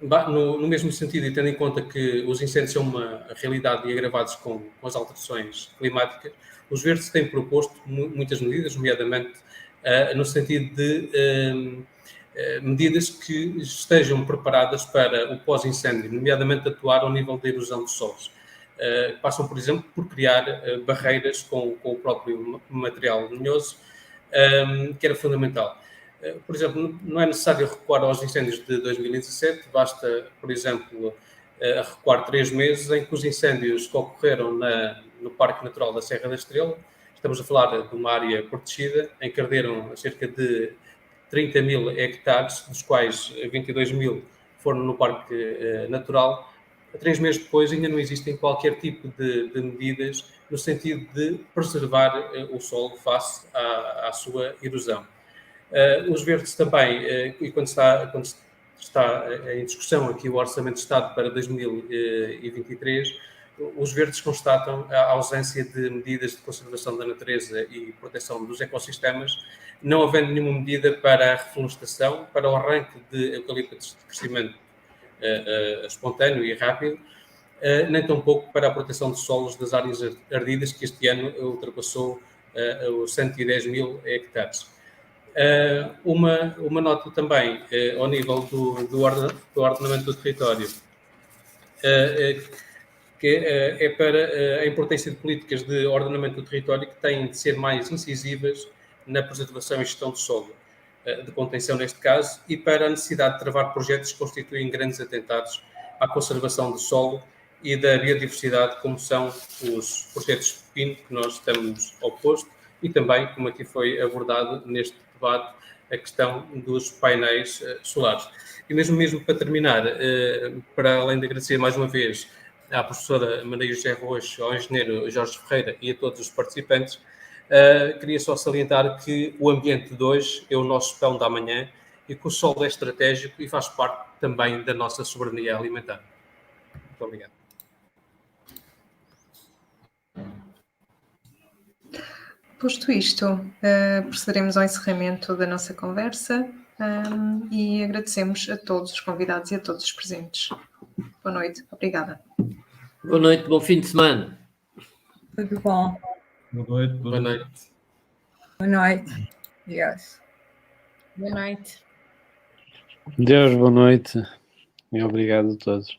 No mesmo sentido, e tendo em conta que os incêndios são uma realidade e agravados com as alterações climáticas, os verdes têm proposto muitas medidas, nomeadamente no sentido de medidas que estejam preparadas para o pós-incêndio, nomeadamente atuar ao nível da erosão dos solos. Passam, por exemplo, por criar barreiras com o próprio material lenhoso, que era fundamental. Por exemplo, não é necessário recuar aos incêndios de 2017, basta, por exemplo, recuar 3 meses em que os incêndios que ocorreram no Parque Natural da Serra da Estrela, estamos a falar de uma área protegida, em que arderam cerca de 30 mil hectares, dos quais 22 mil foram no Parque Natural. 3 meses depois ainda não existem qualquer tipo de medidas no sentido de preservar o solo face à sua erosão. Os verdes também, e quando está em discussão aqui o Orçamento de Estado para 2023, os verdes constatam a ausência de medidas de conservação da natureza e proteção dos ecossistemas, não havendo nenhuma medida para a reflorestação, para o arranque de eucaliptos de crescimento espontâneo e rápido, nem tampouco para a proteção de solos das áreas ardidas, que este ano ultrapassou os 110 mil hectares. Uma nota também ao nível do ordenamento do território, que é para a importância de políticas de ordenamento do território que têm de ser mais incisivas na preservação e gestão do solo, de contenção neste caso, e para a necessidade de travar projetos que constituem grandes atentados à conservação do solo e da biodiversidade, como são os projetos de pepino, que nós estamos opostos, e também, como aqui foi abordado neste debate, a questão dos painéis solares. E mesmo para terminar, para além de agradecer mais uma vez à professora Maria José Roxo, ao engenheiro Jorge Ferreira e a todos os participantes, queria só salientar que o ambiente de hoje é o nosso pão da amanhã e que o solo é estratégico e faz parte também da nossa soberania alimentar. Muito obrigado. Posto isto, procederemos ao encerramento da nossa conversa e agradecemos a todos os convidados e a todos os presentes. Boa noite, obrigada. Boa noite, bom fim de semana. Tudo bom. Boa noite. Boa noite. Boa noite. Yes. Boa noite. Deus, boa noite e obrigado a todos.